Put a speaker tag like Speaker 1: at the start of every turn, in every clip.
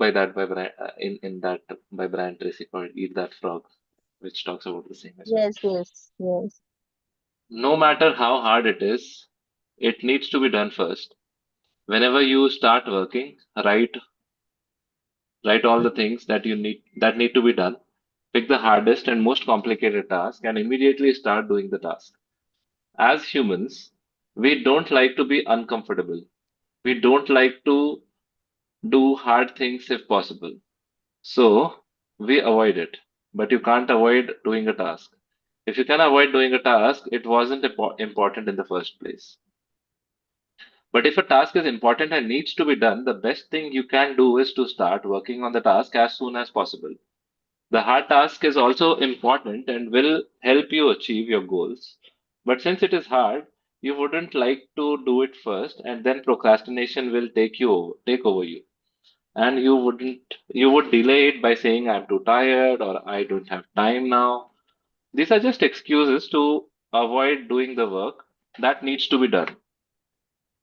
Speaker 1: in that by Brian Tracy called Eat That Frog, which talks about the same as well.
Speaker 2: Yes, yes, yes.
Speaker 1: No matter how hard it is, it needs to be done first. Whenever you start working, write all the things that need to be done. Pick the hardest and most complicated task and immediately start doing the task. As humans, we don't like to be uncomfortable. We don't like to do hard things if possible. So we avoid it. But you can't avoid doing a task. If you can avoid doing a task, it wasn't important in the first place. But if a task is important and needs to be done, the best thing you can do is to start working on the task as soon as possible. The hard task is also important and will help you achieve your goals. But since it is hard, you wouldn't like to do it first, and then procrastination will take over you. And you would delay it by saying I'm too tired or I don't have time now. These are just excuses to avoid doing the work that needs to be done.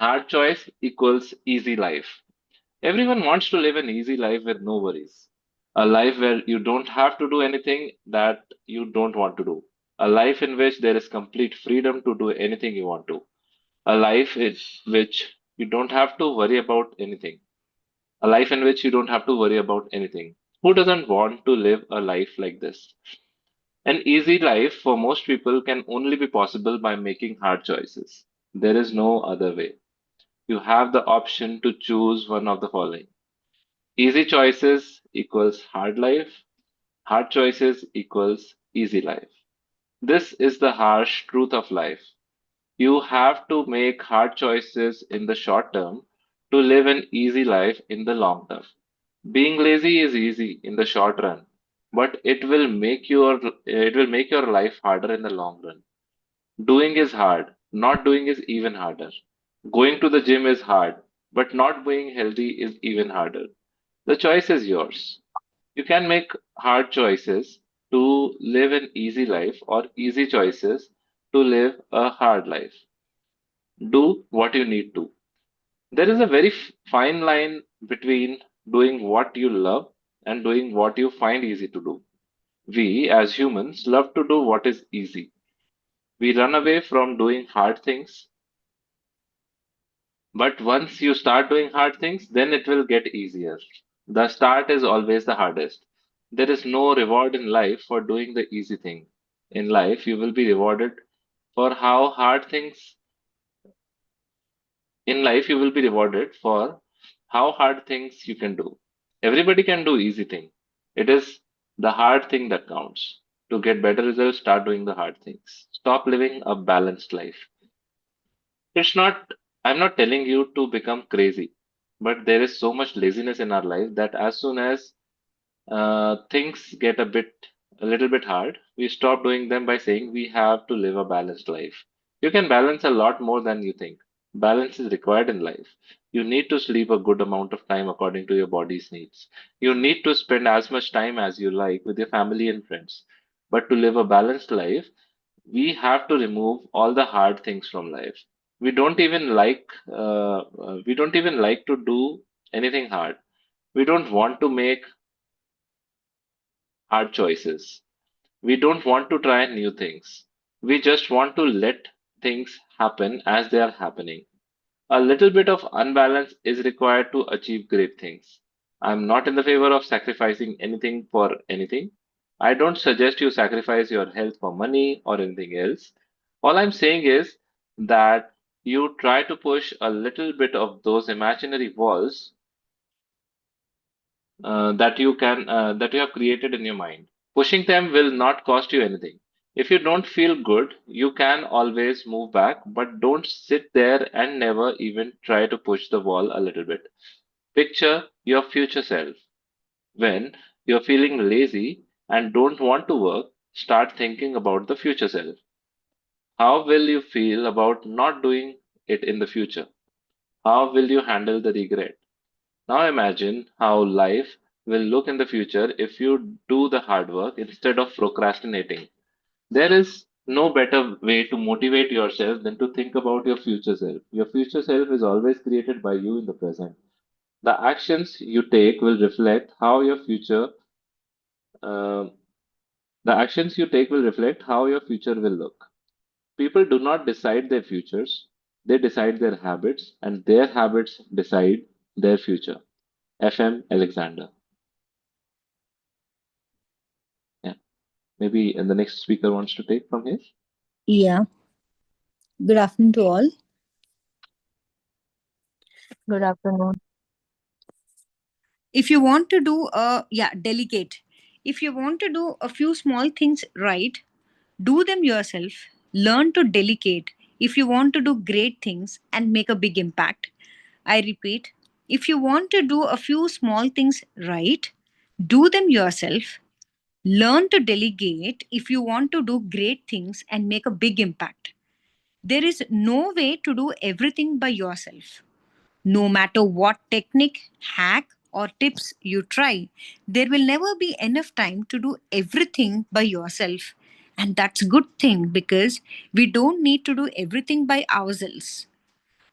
Speaker 1: Hard choice equals easy life. Everyone wants to live an easy life with no worries. A life where you don't have to do anything that you don't want to do. A life in which there is complete freedom to do anything you want to. A life in which you don't have to worry about anything. A life in which you don't have to worry about anything. Who doesn't want to live a life like this? An easy life for most people can only be possible by making hard choices. There is no other way. You have the option to choose one of the following. Easy choices equals hard life. Hard choices equals easy life. This is the harsh truth of life. You have to make hard choices in the short term to live an easy life in the long term. Being lazy is easy in the short run, but it will make your life harder in the long run. Doing is hard, not doing is even harder. Going to the gym is hard, but not being healthy is even harder. The choice is yours. You can make hard choices to live an easy life or easy choices to live a hard life. Do what you need to. There is a very fine line between doing what you love and doing what you find easy to do. We, as humans, love to do what is easy. We run away from doing hard things, but once you start doing hard things, then it will get easier. The start is always the hardest. There is no reward in life for doing the easy thing. In life, you will be rewarded for how hard things in life you will be rewarded for how hard things you can do. Everybody can do easy thing. It is the hard thing that counts. To get better results, start doing the hard things. Stop living a balanced life. It's not, I'm not telling you to become crazy, but there is so much laziness in our life that as soon as things get a little bit hard, we stop doing them by saying we have to live a balanced life. You can balance a lot more than you think. Balance is required in life. You need to sleep a good amount of time according to your body's needs. You need to spend as much time as you like with your family and friends. But to live a balanced life, we have to remove all the hard things from life. We don't even like to do anything hard. We don't want to make hard choices. We don't want to try new things. We just want to let things happen as they are happening. A little bit of unbalance is required to achieve great things. I'm not in the favor of sacrificing anything for anything. I don't suggest you sacrifice your health for money or anything else. All I'm saying is that you try to push a little bit of those imaginary walls that you have created in your mind. Pushing them will not cost you anything. If you don't feel good, you can always move back, but don't sit there and never even try to push the wall a little bit. Picture your future self. When you're feeling lazy and don't want to work, start thinking about the future self. How will you feel about not doing it in the future? How will you handle the regret? Now imagine how life will look in the future if you do the hard work instead of procrastinating. There is no better way to motivate yourself than to think about your future self. Your future self is always created by you in the present. The actions you take will reflect how your future uh, the actions you take will reflect how your future will look. People do not decide their futures, they decide their habits, and their habits decide their future. FM Alexander. Yeah. Maybe the next speaker wants to take from here.
Speaker 2: Yeah, good afternoon to all.
Speaker 3: Good afternoon.
Speaker 2: If you want to do delegate. If you want to do a few small things right, do them yourself. Learn to delegate if you want to do great things and make a big impact. I repeat, if you want to do a few small things right, do them yourself. Learn to delegate if you want to do great things and make a big impact. There is no way to do everything by yourself. No matter what technique, hack, or tips you try, there will never be enough time to do everything by yourself. And that's a good thing because we don't need to do everything by ourselves.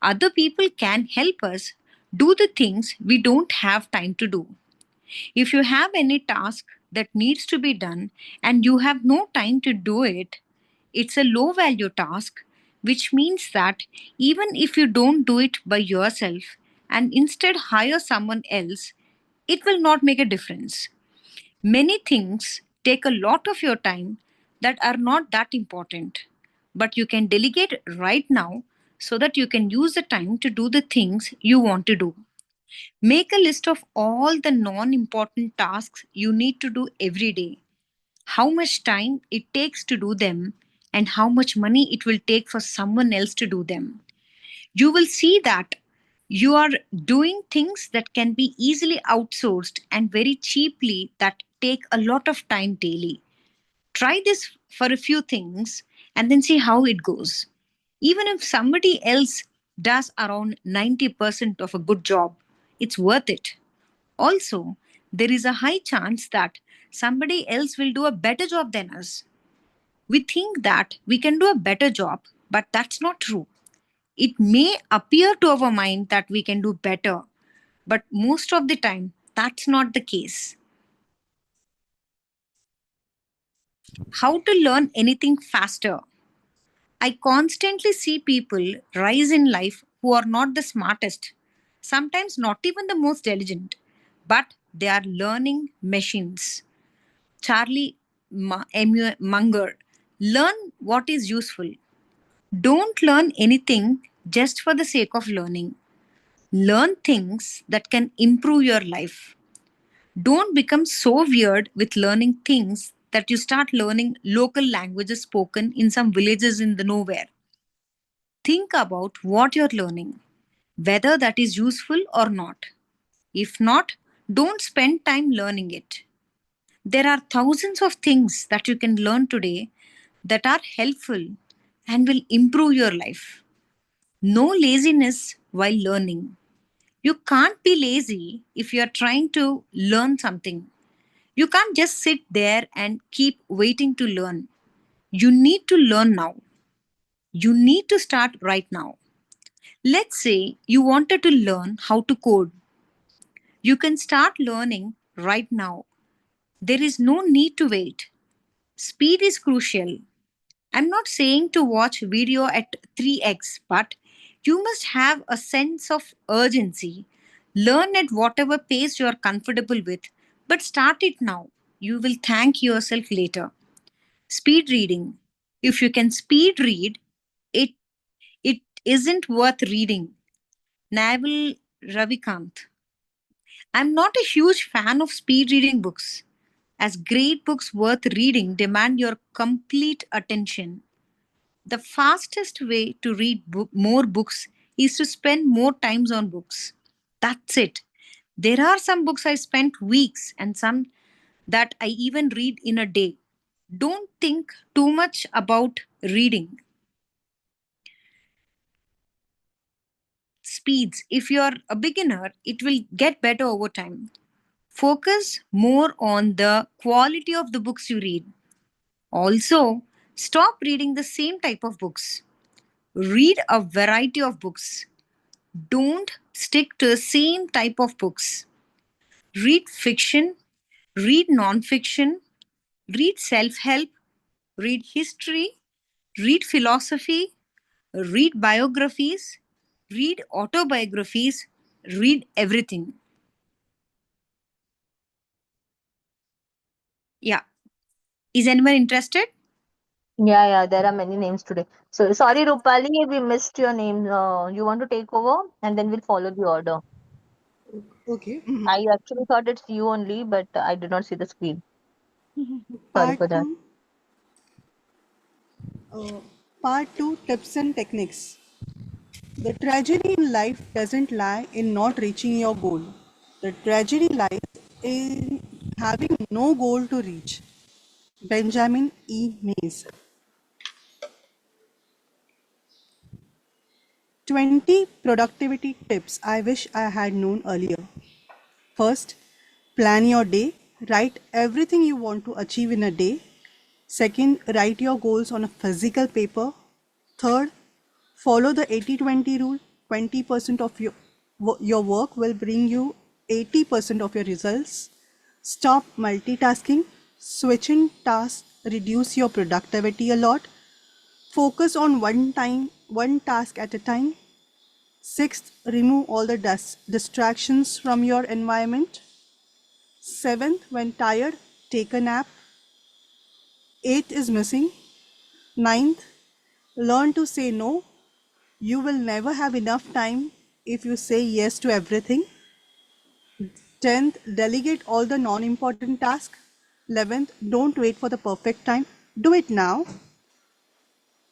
Speaker 2: Other people can help us do the things we don't have time to do. If you have any task that needs to be done and you have no time to do it, it's a low value task, which means that even if you don't do it by yourself and instead hire someone else, it will not make a difference. Many things take a lot of your time that are not that important, but you can delegate right now so that you can use the time to do the things you want to do. Make a list of all the non important tasks you need to do every day, how much time it takes to do them, and how much money it will take for someone else to do them. You will see that you are doing things that can be easily outsourced and very cheaply that take a lot of time daily. Try this for a few things and then see how it goes. Even if somebody else does around 90% of a good job, it's worth it. Also, there is a high chance that somebody else will do a better job than us. We think that we can do a better job, but that's not true. It may appear to our mind that we can do better, but most of the time, that's not the case. How to learn anything faster? I constantly see people rise in life who are not the smartest, sometimes not even the most diligent, but they are learning machines. Charlie Munger. Learn what is useful. Don't learn anything just for the sake of learning. Learn things that can improve your life. Don't become so weird with learning things that you start learning local languages spoken in some villages in the nowhere. Think about what you're learning, whether that is useful or not. If not, don't spend time learning it. There are thousands of things that you can learn today that are helpful and will improve your life. No laziness while learning. You can't be lazy if you are trying to learn something. You can't just sit there and keep waiting to learn. You need to learn now. You need to start right now. Let's say you wanted to learn how to code. You can start learning right now. There is no need to wait. Speed is crucial. I'm not saying to watch video at 3x, but you must have a sense of urgency. Learn at whatever pace you are comfortable with, but start it now. You will thank yourself later. Speed reading. If you can speed read, it it isn't worth reading. Naval Ravikant. I'm not a huge fan of speed reading books, as great books worth reading demand your complete attention. The fastest way to read more books is to spend more times on books. That's it. There are some books I spent weeks and some that I even read in a day. Don't think too much about reading. Speeds. If you're a beginner, it will get better over time. Focus more on the quality of the books you read. Also, stop reading the same type of books. Read a variety of books. Don't stick to the same type of books. Read fiction, read non-fiction, read self-help, read history, read philosophy, read biographies, read autobiographies, read everything. Yeah. Is anyone interested?
Speaker 3: Yeah, yeah, there are many names today. So sorry, Rupali, we missed your name. You want to take over and then we'll follow the order.
Speaker 4: Okay.
Speaker 3: I actually thought it's you only, but I did not see the screen. Sorry
Speaker 4: Part
Speaker 3: for that.
Speaker 4: two. Uh, Part two. Tips and techniques. The tragedy in life doesn't lie in not reaching your goal. The tragedy lies in having no goal to reach. Benjamin E. Mays. 20 productivity tips I wish I had known earlier. First, plan your day. Write everything you want to achieve in a day. Second, write your goals on a physical paper. Third, follow the 80-20 rule. 20% of your work will bring you 80% of your results. Stop multitasking. Switching tasks reduce your productivity a lot. Focus on one task at a time. Sixth, remove all the distractions from your environment. Seventh, when tired, take a nap. Eighth is missing. Ninth, learn to say no. You will never have enough time if you say yes to everything. 10th, delegate all the non important tasks. 11th, don't wait for the perfect time. Do it now.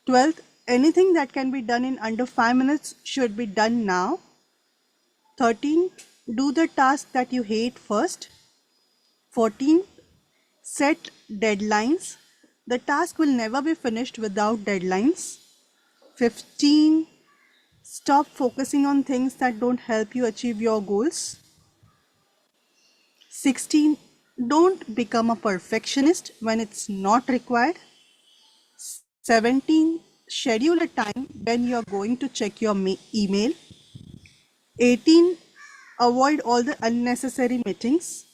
Speaker 4: 12th, anything that can be done in under 5 minutes should be done now. 13, do the task that you hate first. 14, set deadlines. The task will never be finished without deadlines. 15, stop focusing on things that don't help you achieve your goals. 16, don't become a perfectionist when it's not required. 17, schedule a time when you're going to check your email. 18, avoid all the unnecessary meetings.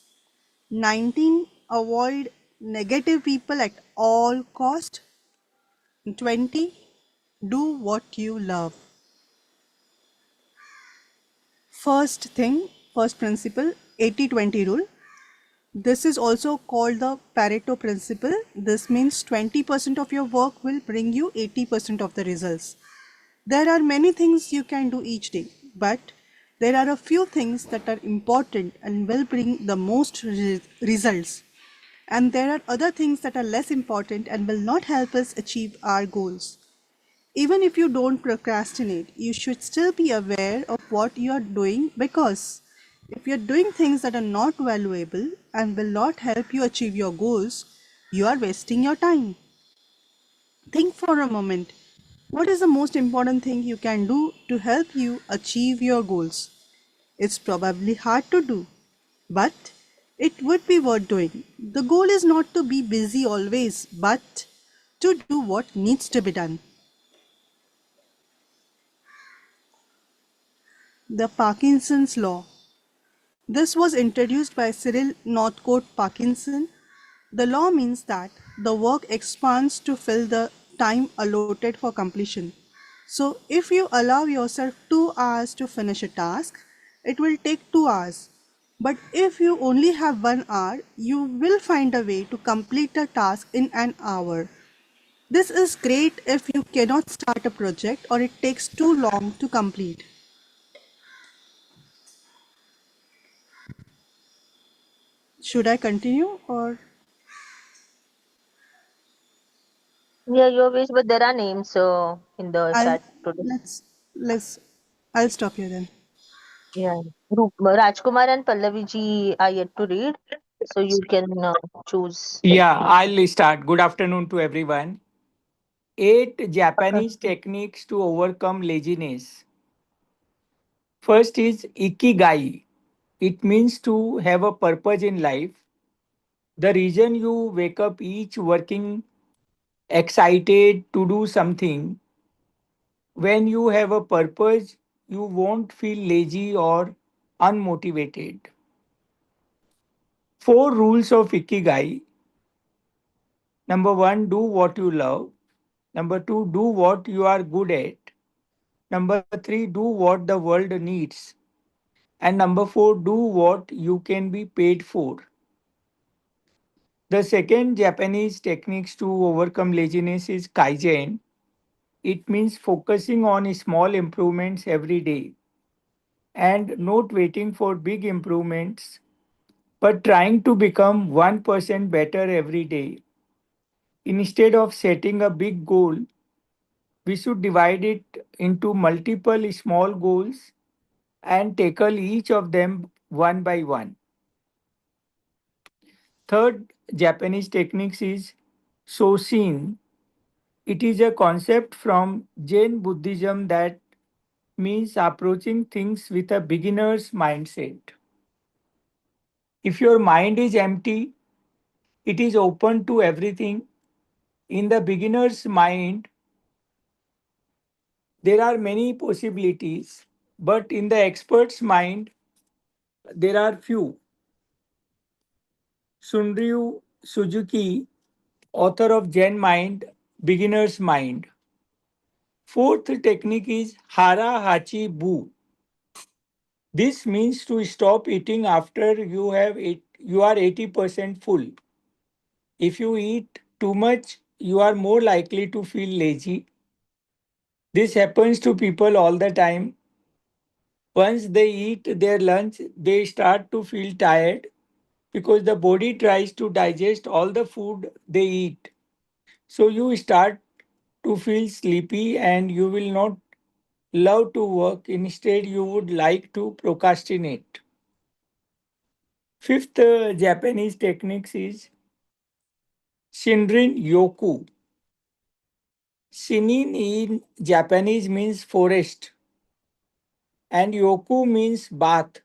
Speaker 4: 19, avoid negative people at all cost. 20, do what you love. First principle, 80-20 rule. This is also called the Pareto principle. This means 20% of your work will bring you 80% of the results. There are many things you can do each day, but there are a few things that are important and will bring the most results. And there are other things that are less important and will not help us achieve our goals. Even if you don't procrastinate, you should still be aware of what you are doing, because if you're doing things that are not valuable and will not help you achieve your goals, you are wasting your time. Think for a moment. What is the most important thing you can do to help you achieve your goals? It's probably hard to do, but it would be worth doing. The goal is not to be busy always, but to do what needs to be done. The Parkinson's Law. This was introduced by Cyril Northcote Parkinson. The law means that the work expands to fill the time allotted for completion. So, if you allow yourself 2 hours to finish a task, it will take 2 hours. But if you only have 1 hour, you will find a way to complete the task in an hour. This is great if you cannot start a project or it takes too long to complete. Should I continue or
Speaker 3: Yeah, your wish, but there are names in the
Speaker 4: I'll
Speaker 3: chat today.
Speaker 4: let's I'll stop here then.
Speaker 3: Yeah. Rajkumar and Pallavi ji are yet to read, so you can choose.
Speaker 5: Yeah, I'll start. Good afternoon to everyone. Eight Japanese techniques to overcome laziness. First is Ikigai. It means to have a purpose in life. The reason you wake up each working excited to do something. When you have a purpose, you won't feel lazy or unmotivated. Four rules of Ikigai. Number one, do what you love. Number two, do what you are good at. Number three, do what the world needs. And number four, do what you can be paid for. The second Japanese techniques to overcome laziness is Kaizen. It means focusing on small improvements every day and not waiting for big improvements, but trying to become 1% better every day. Instead of setting a big goal, we should divide it into multiple small goals and tackle each of them one by one. Third Japanese techniques is Shoshin. It is a concept from Jain Buddhism that means approaching things with a beginner's mindset. If your mind is empty, it is open to everything. In the beginner's mind, there are many possibilities, but in the expert's mind, there are few. Sunryu Suzuki, author of Zen Mind, Beginner's Mind. Fourth technique is Hara Hachi Bu. This means to stop eating after you are 80% full. If you eat too much, you are more likely to feel lazy. This happens to people all the time. Once they eat their lunch, they start to feel tired because the body tries to digest all the food they eat. So you start to feel sleepy and you will not love to work. Instead, you would like to procrastinate. Fifth Japanese techniques is Shinrin Yoku. Shinin in Japanese means forest and Yoku means bath.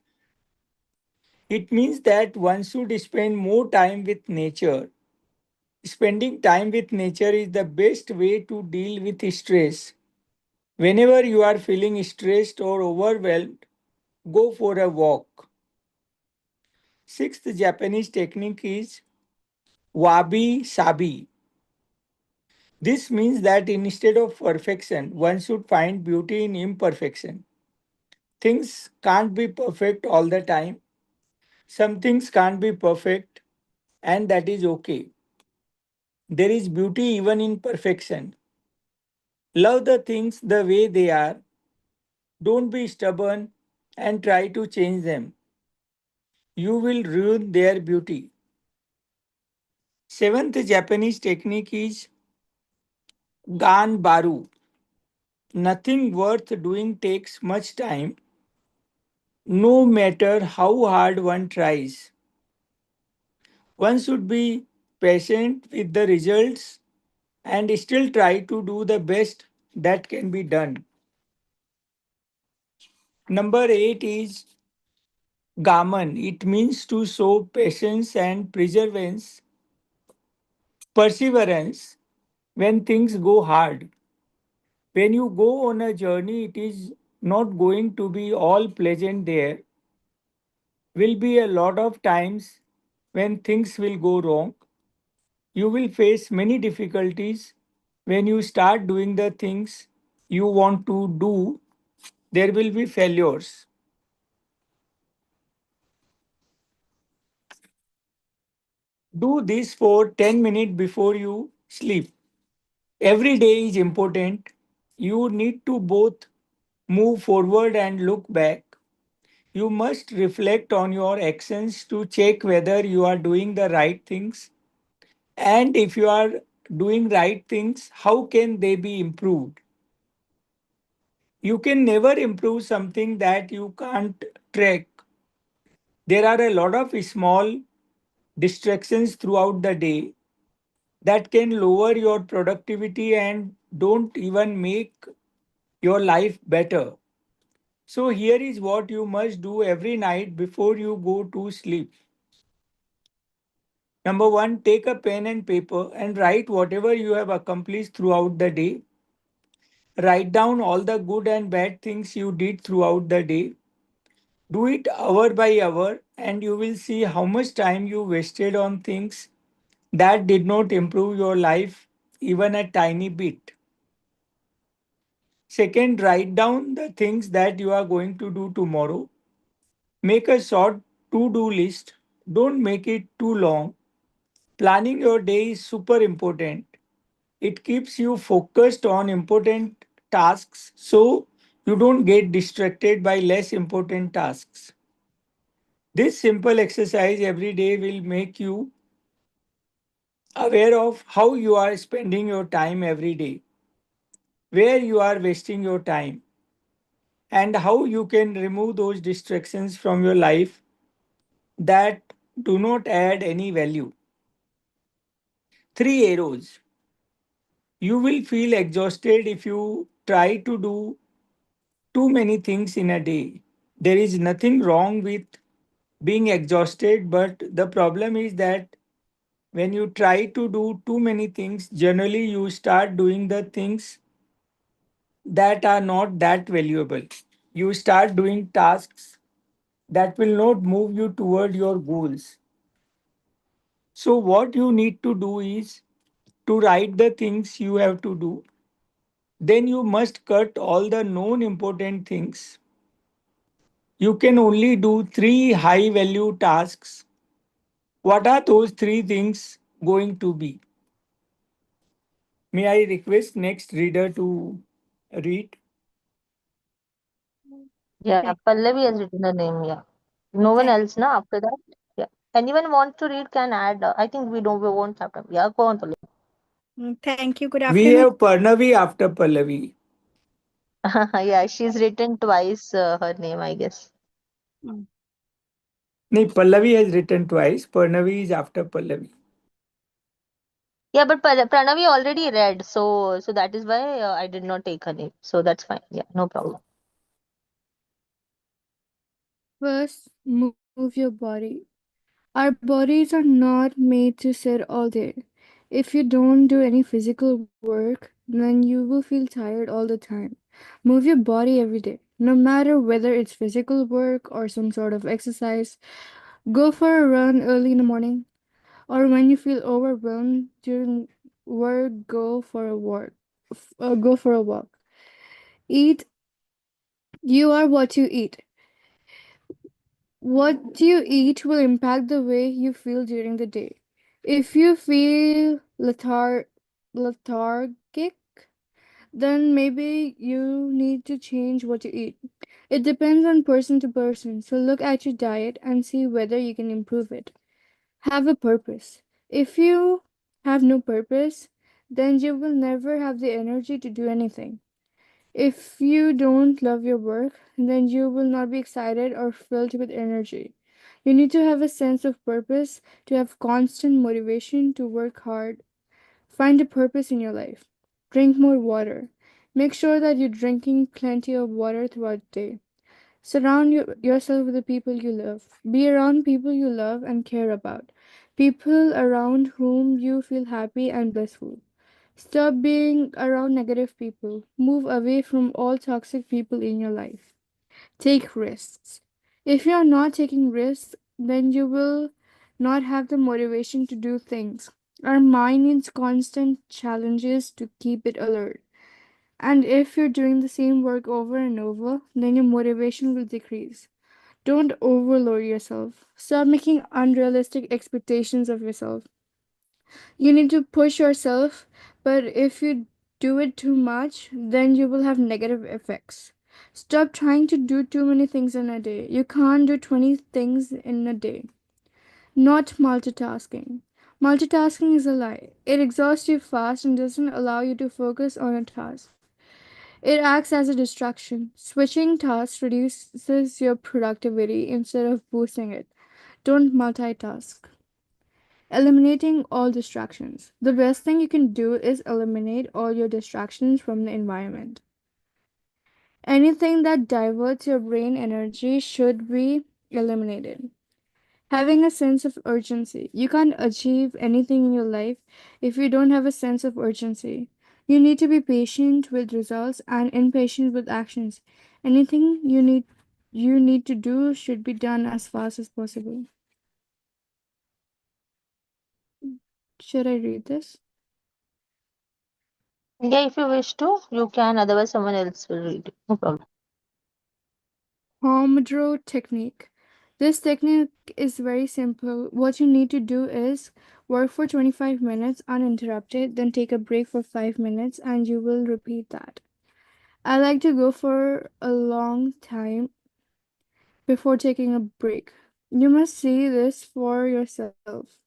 Speaker 5: It means that one should spend more time with nature. Spending time with nature is the best way to deal with stress. Whenever you are feeling stressed or overwhelmed, go for a walk. Sixth Japanese technique is Wabi Sabi. This means that instead of perfection, one should find beauty in imperfection. Things can't be perfect all the time. Some things can't be perfect, and that is okay. There is beauty even in perfection. Love the things the way they are. Don't be stubborn and try to change them. You will ruin their beauty. Seventh Japanese technique is Gan Baru. Nothing worth doing takes much time, no matter how hard one tries. One should be patient with the results and still try to do the best that can be done. Number eight is Gaman. It means to show patience and perseverance when things go hard. When you go on a journey, it is not going to be all pleasant. There will be a lot of times when things will go wrong. You will face many difficulties when you start doing the things you want to do. There will be failures. Do this for 10 minutes before you sleep. Every day is important. You need to both move forward and look back. You must reflect on your actions to check whether you are doing the right things. And if you are doing right things, how can they be improved? You can never improve something that you can't track. There are a lot of small distractions throughout the day that can lower your productivity and don't even make your life better. So, here is what you must do every night before you go to sleep. Number one, take a pen and paper and write whatever you have accomplished throughout the day. Write down all the good and bad things you did throughout the day. Do it hour by hour, and you will see how much time you wasted on things that did not improve your life even a tiny bit. Second, write down the things that you are going to do tomorrow. Make a short to do list. Don't make it too long. Planning your day is super important. It keeps you focused on important tasks so you don't get distracted by less important tasks. This simple exercise every day will make you aware of how you are spending your time every day, where you are wasting your time, and how you can remove those distractions from your life that do not add any value. Three arrows. You will feel exhausted if you try to do too many things in a day. There is nothing wrong with being exhausted, but the problem is that when you try to do too many things, generally you start doing the things that are not that valuable. You start doing tasks that will not move you toward your goals. So, what you need to do is to write the things you have to do. Then you must cut all the non important things. You can only do three high value tasks. What are those three things going to be? May I request next reader to read?
Speaker 3: Yeah, Pallavi has written her name. Yeah. No one
Speaker 2: Thank,
Speaker 3: else, na, after that? Yeah. Anyone want to read can add. I think we don't, we won't have time. Yeah, go on, Pallavi.
Speaker 2: thank you. Good
Speaker 5: We
Speaker 2: afternoon.
Speaker 5: have Parnavi after Pallavi.
Speaker 3: Yeah, she's written twice her name, I guess.
Speaker 2: Mm.
Speaker 5: No, Pallavi has written twice. Parnavi is after Pallavi.
Speaker 3: Yeah, but Pranavi already read, so that is why I did not take her name. So that's fine. Yeah, no problem.
Speaker 6: First, move your body. Our bodies are not made to sit all day. If you don't do any physical work, then you will feel tired all the time. Move your body every day, no matter whether it's physical work or some sort of exercise. Go for a run early in the morning, or when you feel overwhelmed during work, go for a walk. Go for a walk. Eat. You are what you eat. What you eat will impact the way you feel during the day. If you feel lethargic, then maybe you need to change what you eat. It depends on person to person, so look at your diet and see whether you can improve it. Have a purpose. If you have no purpose, then you will never have the energy to do anything. If you don't love your work, then you will not be excited or filled with energy. You need to have a sense of purpose to have constant motivation to work hard. Find a purpose in your life. Drink more water. Make sure that you're drinking plenty of water throughout the day. Surround yourself with the people you love. Be around people you love and care about. People around whom you feel happy and blissful. Stop being around negative people. Move away from all toxic people in your life. Take risks. If you are not taking risks, then you will not have the motivation to do things. Our mind needs constant challenges to keep it alert. And if you're doing the same work over and over, then your motivation will decrease. Don't overload yourself. Stop making unrealistic expectations of yourself. You need to push yourself, but if you do it too much, then you will have negative effects. Stop trying to do too many things in a day. You can't do 20 things in a day. Not multitasking. Multitasking is a lie. It exhausts you fast and doesn't allow you to focus on a task. It acts as a distraction. Switching tasks reduces your productivity instead of boosting it. Don't multitask. Eliminating all distractions. The best thing you can do is eliminate all your distractions from the environment. Anything that diverts your brain energy should be eliminated. Having a sense of urgency. You can't achieve anything in your life if you don't have a sense of urgency. You need to be patient with results and impatient with actions. Anything you need to do should be done as fast as possible. Should I read this?
Speaker 3: Yeah, if you wish to, you can. Otherwise, someone else will read it. No problem.
Speaker 6: Pomodoro technique. This technique is very simple. What you need to do is work for 25 minutes uninterrupted, then take a break for 5 minutes, and you will repeat that. I like to go for a long time before taking a break. You must see this for yourself.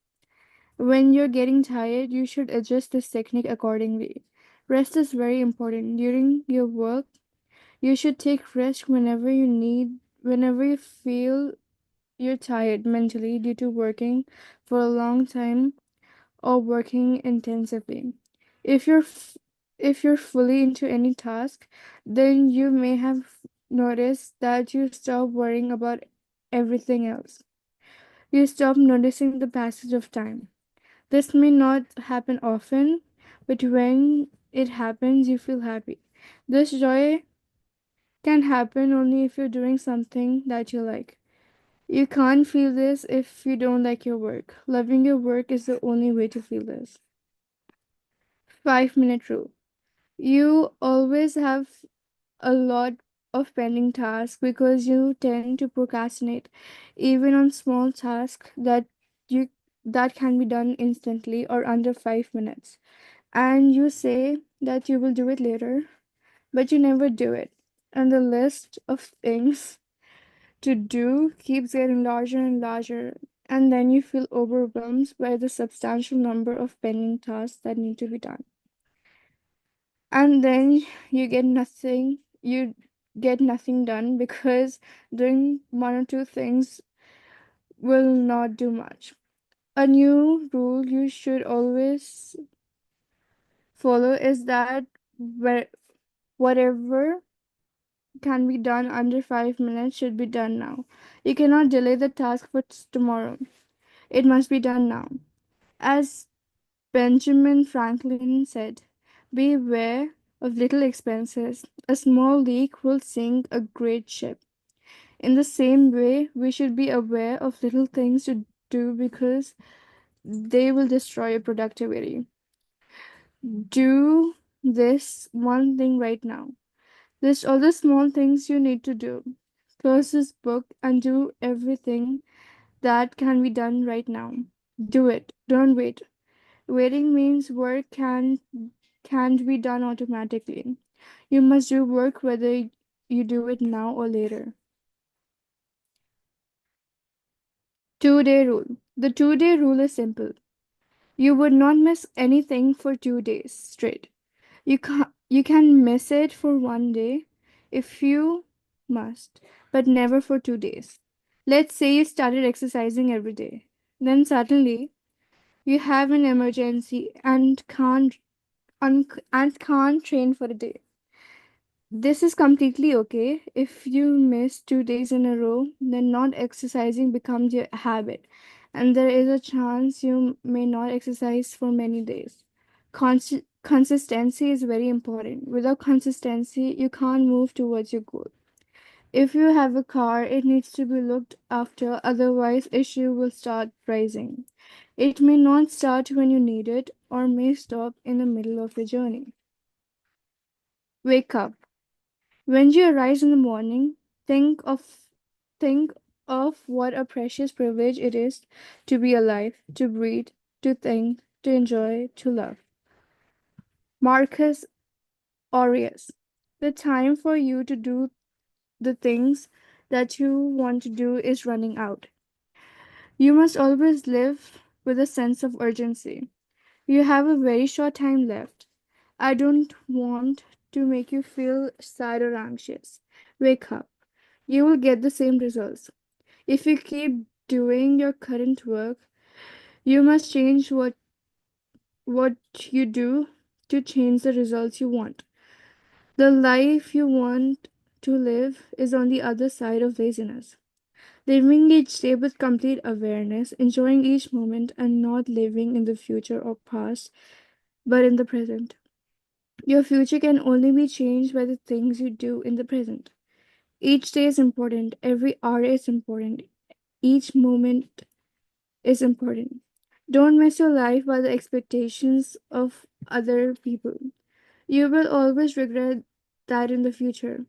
Speaker 6: When you're getting tired, you should adjust this technique accordingly. Rest is very important. During your work, you should take rest whenever you feel you're tired mentally due to working for a long time or working intensively. If you're f- if you're fully into any task, then you may have noticed that you stop worrying about everything else. You stop noticing the passage of time. This may not happen often, but when it happens, you feel happy. This joy can happen only if you're doing something that you like. You can't feel this if you don't like your work. Loving your work is the only way to feel this. 5 minute rule. You always have a lot of pending tasks because you tend to procrastinate even on small tasks you that can be done instantly or under 5 minutes. And you say that you will do it later, but you never do it. And the list of things to do keeps getting larger and larger, and then you feel overwhelmed by the substantial number of pending tasks that need to be done. And then you get nothing done because doing one or two things will not do much. A new rule you should always follow is that where, whatever can be done under 5 minutes should be done now. You cannot delay the task for tomorrow. It must be done now. As Benjamin Franklin said, beware of little expenses. A small leak will sink a great ship. In the same way, we should be aware of little things to do because they will destroy your productivity. Do this one thing right now. List all the small things you need to do. Close this book and do everything that can be done right now. Do it. Don't wait. Waiting means work can't be done automatically. You must do work whether you do it now or later. 2 day rule. The 2 day rule is simple. You would not miss anything for 2 days straight. You can miss it for one day if you must, but never for 2 days. Let's say you started exercising every day. Then suddenly you have an emergency and can't train for a day. This is completely okay. If you miss 2 days in a row, then not exercising becomes your habit, and there is a chance you may not exercise for many days. Consistency is very important. Without consistency, you can't move towards your goal. If you have a car, it needs to be looked after, otherwise, issue will start rising. It may not start when you need it, or may stop in the middle of the journey. Wake up. When you arise in the morning, think of think of what a precious privilege it is to be alive, to breathe, to think, to enjoy, to love. Marcus Aurelius. The time for you to do the things that you want to do is running out. You must always live with a sense of urgency. You have a very short time left. I don't want to make you feel sad or anxious. Wake up. You will get the same results. If you keep doing your current work, you must change what you do to change the results you want. The life you want to live is on the other side of laziness. Living each day with complete awareness, enjoying each moment, and not living in the future or past, but in the present. Your future can only be changed by the things you do in the present. Each day is important, every hour is important, each moment is important. Don't mess your life by the expectations of other people. You will always regret that in the future.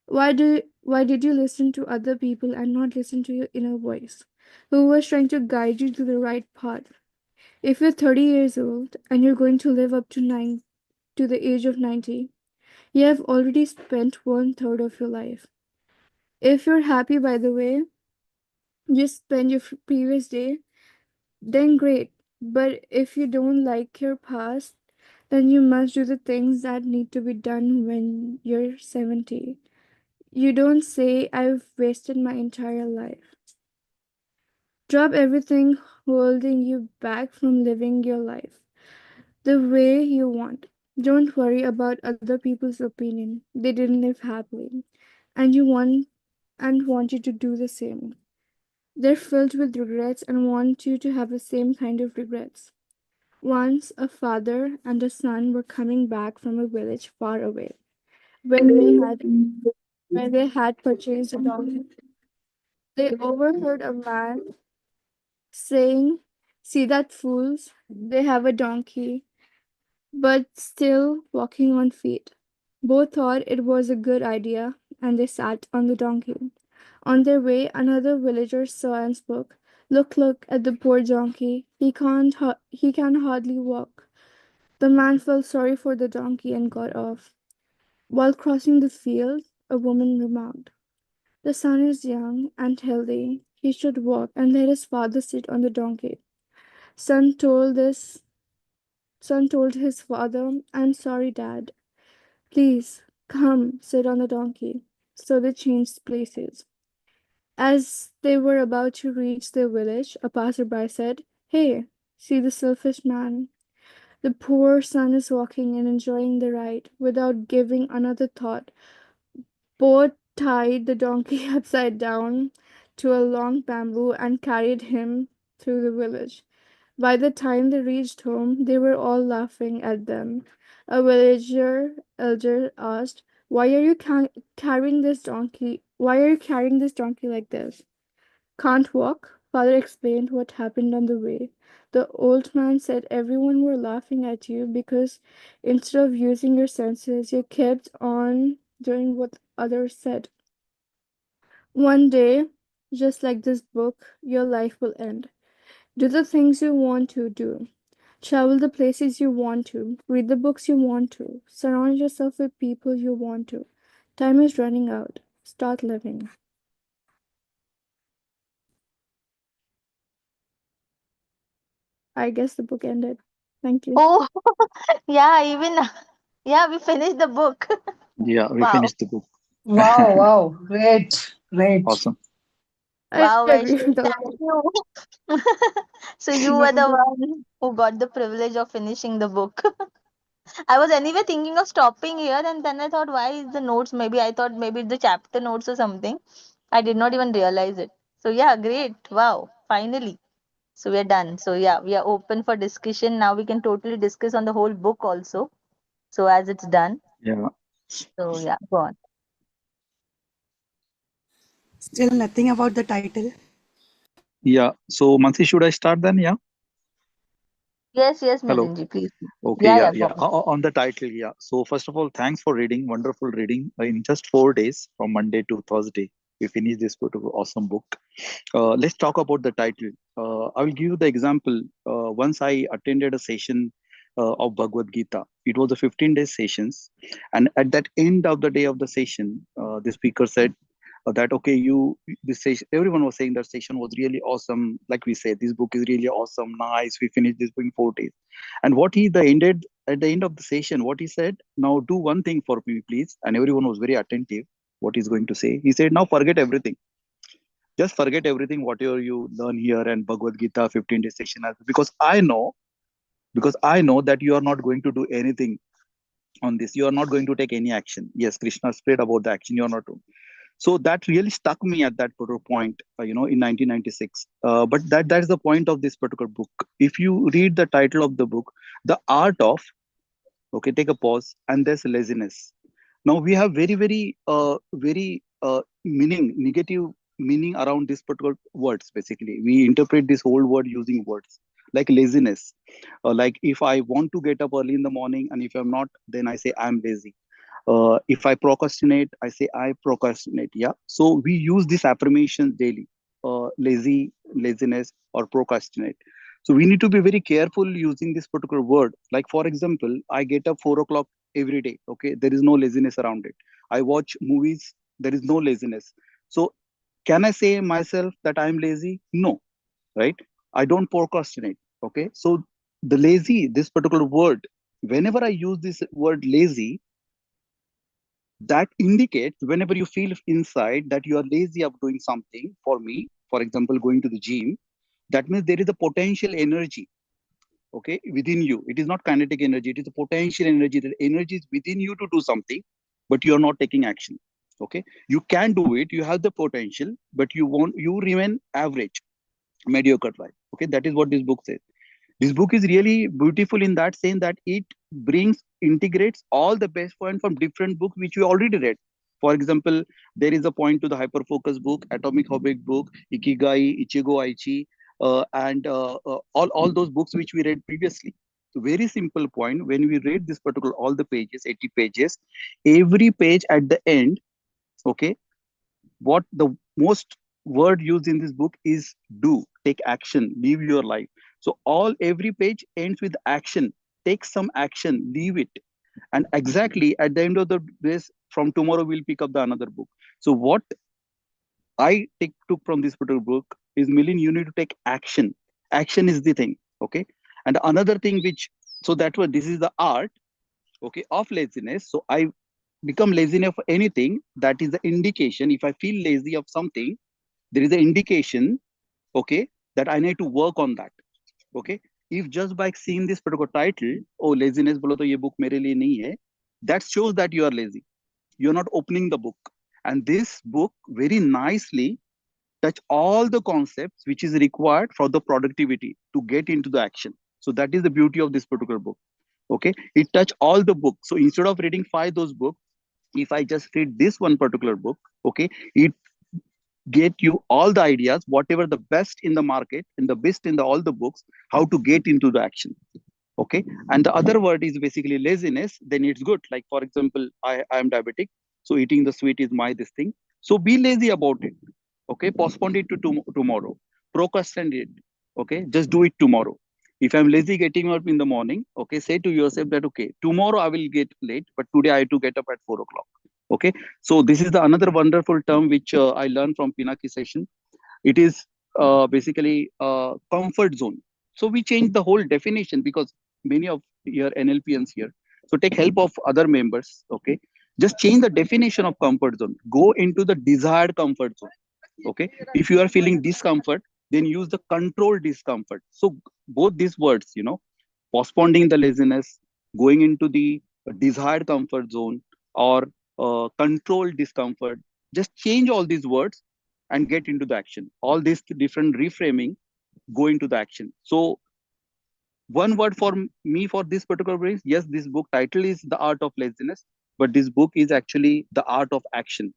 Speaker 6: Why did you listen to other people and not listen to your inner voice, who was trying to guide you to the right path? If you're 30 years old and you're going to live up to the age of 90, you have already spent 1/3 of your life. If you're happy by the way you spend your previous day, then great. But if you don't like your past, then you must do the things that need to be done when you're 70. You don't say, I've wasted my entire life. Drop everything holding you back from living your life the way you want. Don't worry about other people's opinion. They didn't live happily, and want you to do the same. They're filled with regrets and want you to have the same kind of regrets. Once a father and a son were coming back from a village far away when they had purchased a donkey. They overheard a man saying, "See that fools? They have a donkey, but still walking on feet." Both thought it was a good idea, and they sat on the donkey. On their way, another villager saw and spoke. Look at the poor donkey. He can hardly walk." The man felt sorry for the donkey and got off. While crossing the field, a woman remarked, "The son is young and healthy. He should walk and let his father sit on the donkey." Son told this Son told his father, "I'm sorry, Dad. Please come sit on the donkey." So they changed places. As they were about to reach their village, a passerby said, "Hey, see the selfish man. The poor son is walking and enjoying the ride without giving another thought." Both tied the donkey upside down to a long bamboo and carried him through the village. By the time they reached home, they were all laughing at them. A villager elder asked, "Why are you carrying this donkey? Why are you carrying this donkey like this?" "Can't walk." Father explained what happened on the way. The old man said, "Everyone were laughing at you because instead of using your senses, you kept on doing what others said. One day, just like this book, your life will end. Do the things you want to do. Travel the places you want to. Read the books you want to. Surround yourself with people you want to. Time is running out. Start living." I guess the book ended. Thank you.
Speaker 3: Oh, yeah, even yeah, we finished the book.
Speaker 7: Yeah, we
Speaker 3: Wow.
Speaker 7: finished the book.
Speaker 8: Wow, wow, great.
Speaker 7: Awesome.
Speaker 6: I
Speaker 3: Wow,
Speaker 6: agree
Speaker 3: Vaishnavi,
Speaker 6: with all.
Speaker 3: thank you. So you were the one who got the privilege of finishing the book. I was anyway thinking of stopping here, and then I thought, why is the notes? Maybe I thought maybe the chapter notes or something. I did not even realize it. So yeah, great. Wow, finally. So we are done. So yeah, we are open for discussion. Now we can totally discuss on the whole book also. So as it's done.
Speaker 7: Yeah.
Speaker 3: So yeah, go on.
Speaker 4: Still nothing about the title.
Speaker 7: Yeah. So, Mansi, should I start then? Yeah.
Speaker 3: Yes, yes,
Speaker 7: Hello.
Speaker 3: Nitinji, please.
Speaker 7: Okay.
Speaker 3: Yeah,
Speaker 7: Yeah.
Speaker 3: yeah, go
Speaker 7: Yeah.
Speaker 3: on.
Speaker 7: On the title. Yeah. So, first of all, thanks for reading. Wonderful reading. In just 4 days, from Monday to Thursday, we finished this beautiful, awesome book. Let's talk about the title. I will give you the example. Once I attended a session of Bhagavad Gita. It was a 15-day sessions, and at that end of the day of the session, the speaker said that okay, this session, everyone was saying that session was really awesome. Like we said, this book is really awesome, nice. We finished this book in 4 days, and what he the ended at the end of the session, what he said, "Now do one thing for me, please." And everyone was very attentive. What he's going to say, he said, "Now forget everything, just forget everything whatever you learn here and Bhagavad Gita 15-day session, because I know that you are not going to do anything on this. You are not going to take any action. Yes, Krishna spread about the action. You are not doing." So that really stuck me at that particular point, in 1996. But that's the point of this particular book. If you read the title of the book, the art of Okay, take a pause, and there's laziness. Now we have very negative meaning around this particular words. Basically, we interpret this whole word using words like laziness. Like if I want to get up early in the morning, and if I'm not, then I say I'm lazy. If I procrastinate, I say I procrastinate. Yeah. So we use these affirmations daily. Lazy, laziness, or procrastinate. So we need to be very careful using this particular word. Like for example, I get up 4 o'clock every day. Okay, there is no laziness around it. I watch movies. There is no laziness. So can I say myself that I'm lazy? No, right? I don't procrastinate. Okay, so the lazy, this particular word, whenever I use this word lazy, that indicates whenever you feel inside that you are lazy of doing something. For me, for example, going to the gym, that means there is a potential energy, okay, within you. It is not kinetic energy, it is a potential energy. The energy is within you to do something, but you are not taking action. Okay, you can do it, you have the potential, but you remain average, mediocre life. Okay, that is what this book says. This book is really beautiful in that sense that it integrates all the best points from different books which we already read. For example, there is a point to the hyperfocus book, Atomic Habit book, Ikigai, Ichigo Aichi, and all those books which we read previously. So very simple point. When we read this particular all the pages, 80 pages, every page at the end, okay, what the most word used in this book is do, take action, live your life. So every page ends with action. Take some action, leave it. And exactly at the end of the this, from tomorrow we'll pick up the another book. So what took from this particular book is, Milin, you need to take action. Action is the thing. Okay. And another thing which, so that was, this is the art, okay, of laziness. So I become lazy of anything, that is the indication. If I feel lazy of something, there is an indication, okay, that I need to work on that. Okay, if just by seeing this particular title, oh, laziness bolo to ye book mere liye nahi hai, that shows that you are lazy. You're not opening the book. And this book very nicely touch all the concepts which is required for the productivity to get into the action. So that is the beauty of this particular book. Okay, it touch all the books. So instead of reading 5 those books, if I just read this one particular book, okay, it get you all the ideas, whatever the best in the market and the best in all the books, how to get into the action. Okay, and the other word is basically laziness. Then it's good. Like for example, I am diabetic, so eating the sweet is my this thing. So be lazy about it. Okay, postpone it to tomorrow. Procrastinate. Okay, just do it tomorrow. If I'm lazy getting up in the morning, okay, say to yourself that okay, tomorrow I will get late, but today I have to get up at 4 o'clock. Okay, so this is the another wonderful term which I learned from Pinaki session. It is basically comfort zone. So we change the whole definition because many of your NLPNs here. So take help of other members. Okay, just change the definition of comfort zone. Go into the desired comfort zone. Okay, if you are feeling discomfort, then use the controlled discomfort. So both these words, postponing the laziness, going into the desired comfort zone, or controlled discomfort. Just change all these words and get into the action. All these different reframing, go into the action. So one word for me for this particular phrase, yes, this book title is The Art of Laziness, but this book is actually the art of action.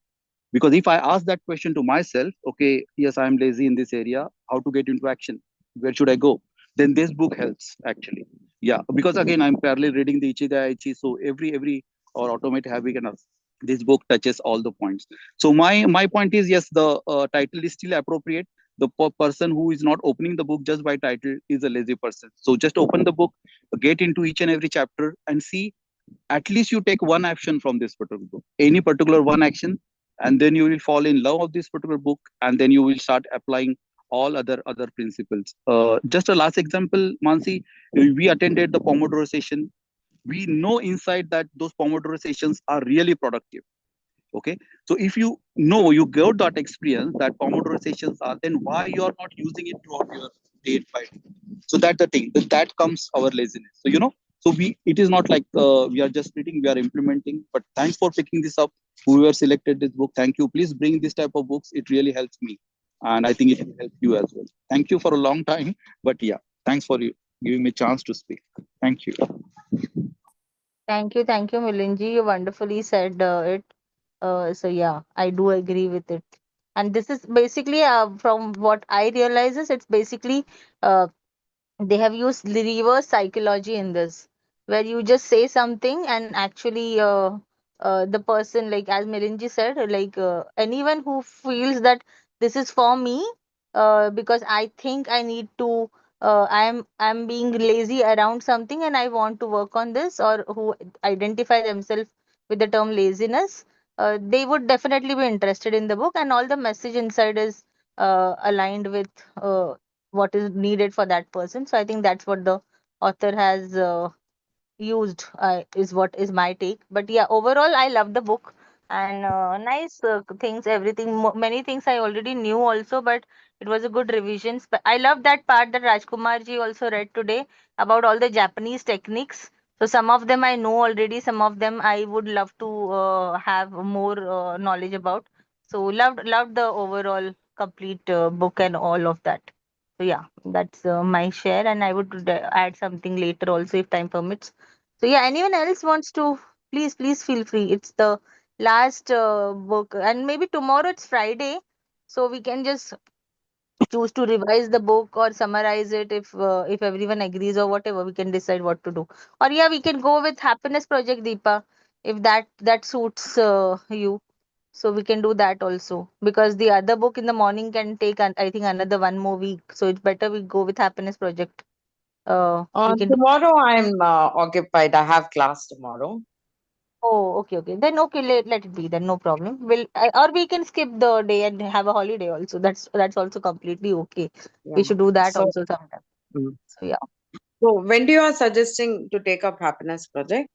Speaker 7: Because if I ask that question to myself, okay, yes, I'm lazy in this area, how to get into action? Where should I go? Then this book helps actually. Yeah, because again, I'm parallel reading the Ichigai Aichi, so every or automate habit and this book touches all the points. So my point is, yes, the title is still appropriate. The person who is not opening the book just by title is a lazy person. So just open the book, get into each and every chapter, and see, at least you take one action from this particular book, any particular one action, and then you will fall in love of this particular book, and then you will start applying all other principles. Just a last example, Mansi, we attended the Pomodoro session. We know inside that those Pomodoro sessions are really productive. Okay, so if you got that experience that Pomodoro sessions are, then why you are not using it throughout your day by day? So that's the thing, that comes our laziness. So so it is not like we are just reading, we are implementing. But thanks for picking this up, whoever selected this book. Thank you. Please bring this type of books, it really helps me, and I think it will help you as well. Thank you for a long time, but yeah, thanks for you giving me a chance to speak. Thank you.
Speaker 3: Thank you, Milinji. You wonderfully said it. So yeah, I do agree with it. And this is basically, from what I realize, is it's basically uh, they have used the reverse psychology in this, where you just say something and actually the person, like as Mirinji said, anyone who feels that this is for me, because I think I need to, I'm being lazy around something and I want to work on this, or who identify themselves with the term laziness, they would definitely be interested in the book, and all the message inside is aligned with what is needed for that person. So I think that's what the author has used, is what is my take. But yeah, overall I love the book, and nice things, everything, many things I already knew also, but it was a good revision. I love that part that Rajkumar ji also read today about all the Japanese techniques. So some of them I know already, some of them I would love to have more knowledge about. So loved the overall complete book and all of that. So yeah, that's my share, and I would add something later also if time permits. So yeah, anyone else wants to, please feel free. It's the last book, and maybe tomorrow it's Friday, so we can just choose to revise the book or summarize it if everyone agrees or whatever. We can decide what to do. Or yeah, we can go with Happiness Project, Deepa, if that suits you. So we can do that also, because the other book in the morning can take I think another 1 more week. So it's better we go with Happiness Project. We can do.
Speaker 9: Tomorrow I'm occupied. I have class tomorrow.
Speaker 3: Oh, okay. Then okay, let it be. Then no problem. Or we can skip the day and have a holiday also. That's also completely okay.
Speaker 9: Yeah.
Speaker 3: We should do that
Speaker 9: So,
Speaker 3: also sometime.
Speaker 9: mm.
Speaker 3: So yeah.
Speaker 9: So when do you are suggesting to take up happiness project?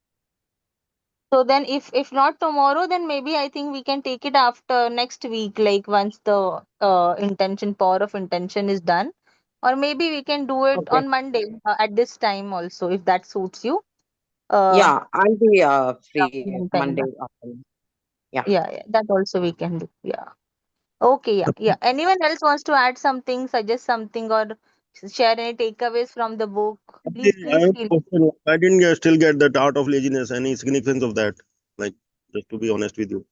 Speaker 3: So then if not tomorrow, then maybe I think we can take it after next week, like once the intention, power of intention is done. Or maybe we can do it
Speaker 9: Okay.
Speaker 3: on Monday at this time also, if that suits you. Uh,
Speaker 9: Yeah, I'll be free
Speaker 3: afternoon time.
Speaker 9: Monday afternoon. Yeah.
Speaker 3: Yeah, that also we can do. Yeah. Okay, yeah. Anyone else wants to add something, suggest something, or share any takeaways from the book?
Speaker 10: I
Speaker 3: Please
Speaker 10: have
Speaker 3: feel.
Speaker 10: a question. I didn't still get that art of laziness. Any significance of that? Like, just to be honest with you.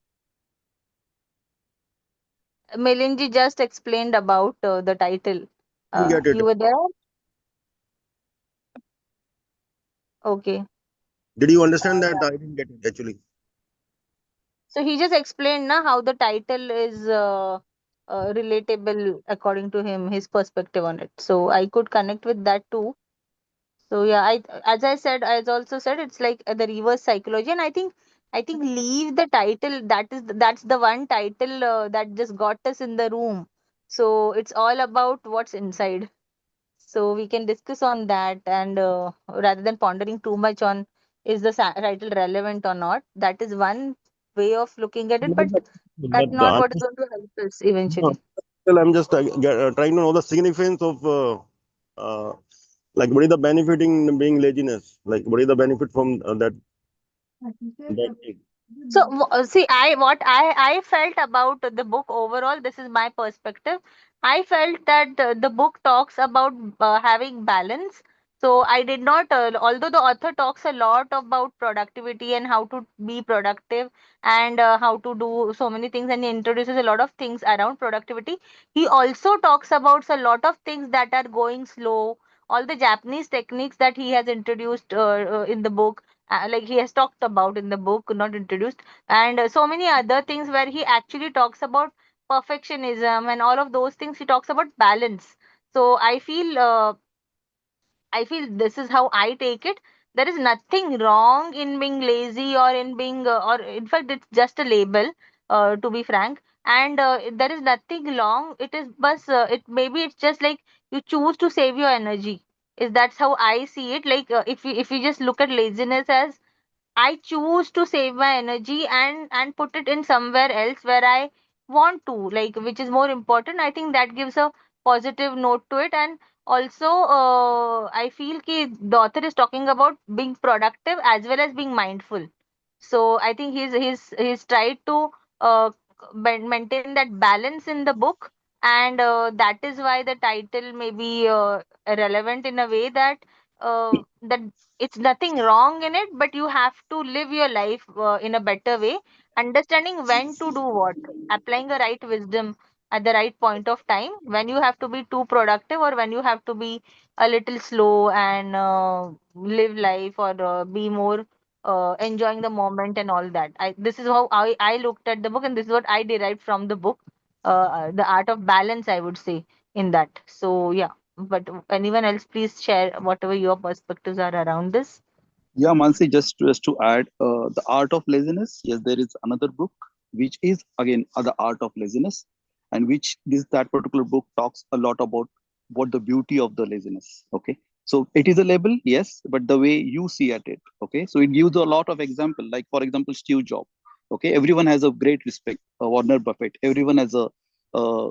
Speaker 3: Melinji just explained about the title.
Speaker 10: Didn't get it.
Speaker 3: You were there? Okay.
Speaker 10: Did you understand that? I didn't get it actually.
Speaker 3: So he just explained na how the title is relatable according to him, his perspective on it. So I could connect with that too. So yeah, as I said, as also said, it's like the reverse psychology, and I think leave the title. That's the one title that just got us in the room. So it's all about what's inside. So we can discuss on that, and rather than pondering too much on is the title relevant or not. That is one way of looking at it,
Speaker 10: No,
Speaker 3: but that's
Speaker 10: but
Speaker 3: not
Speaker 10: I'm
Speaker 3: what is
Speaker 10: just,
Speaker 3: going to help us
Speaker 10: no,
Speaker 3: eventually.
Speaker 10: still I'm just trying to know the significance of like what is the benefiting in being laziness? Like what is the benefit from that thing?
Speaker 3: So see, I felt about the book overall. This is my perspective. I felt that the book talks about having balance. So I did not, although the author talks a lot about productivity and how to be productive, and how to do so many things, and he introduces a lot of things around productivity. He also talks about a lot of things that are going slow. All the Japanese techniques that he has introduced in the book, like he has talked about in the book, not introduced, and so many other things where he actually talks about perfectionism and all of those things. He talks about balance. So I feel this is how I take it. There is nothing wrong in being lazy or in being, or in fact, it's just a label, to be frank. And there is nothing wrong. It is, but maybe it's just like you choose to save your energy. Is that's how I see it. Like if you just look at laziness as I choose to save my energy and put it in somewhere else where I want to, like, which is more important. I think that gives a positive note to it. And also I feel ki the author is talking about being productive as well as being mindful. So I think he's tried to maintain that balance in the book, and that is why the title may be relevant in a way that that it's nothing wrong in it, but you have to live your life in a better way, understanding when to do what, applying the right wisdom at the right point of time, when you have to be too productive or when you have to be a little slow and live life or be more enjoying the moment and all that. This is how I looked at the book, and this is what I derived from the book, the art of balance, I would say, in that. So yeah, but anyone else, please share whatever your perspectives are around this.
Speaker 7: Yeah, Mansi, just to add, the art of laziness. Yes, there is another book which is again the art of laziness, and which this that particular book talks a lot about what the beauty of the laziness. Okay, so it is a label, yes, but the way you see at it. Okay, so it gives a lot of example. Like for example, Steve Jobs. Okay, everyone has a great respect. Warner Buffett. Everyone has a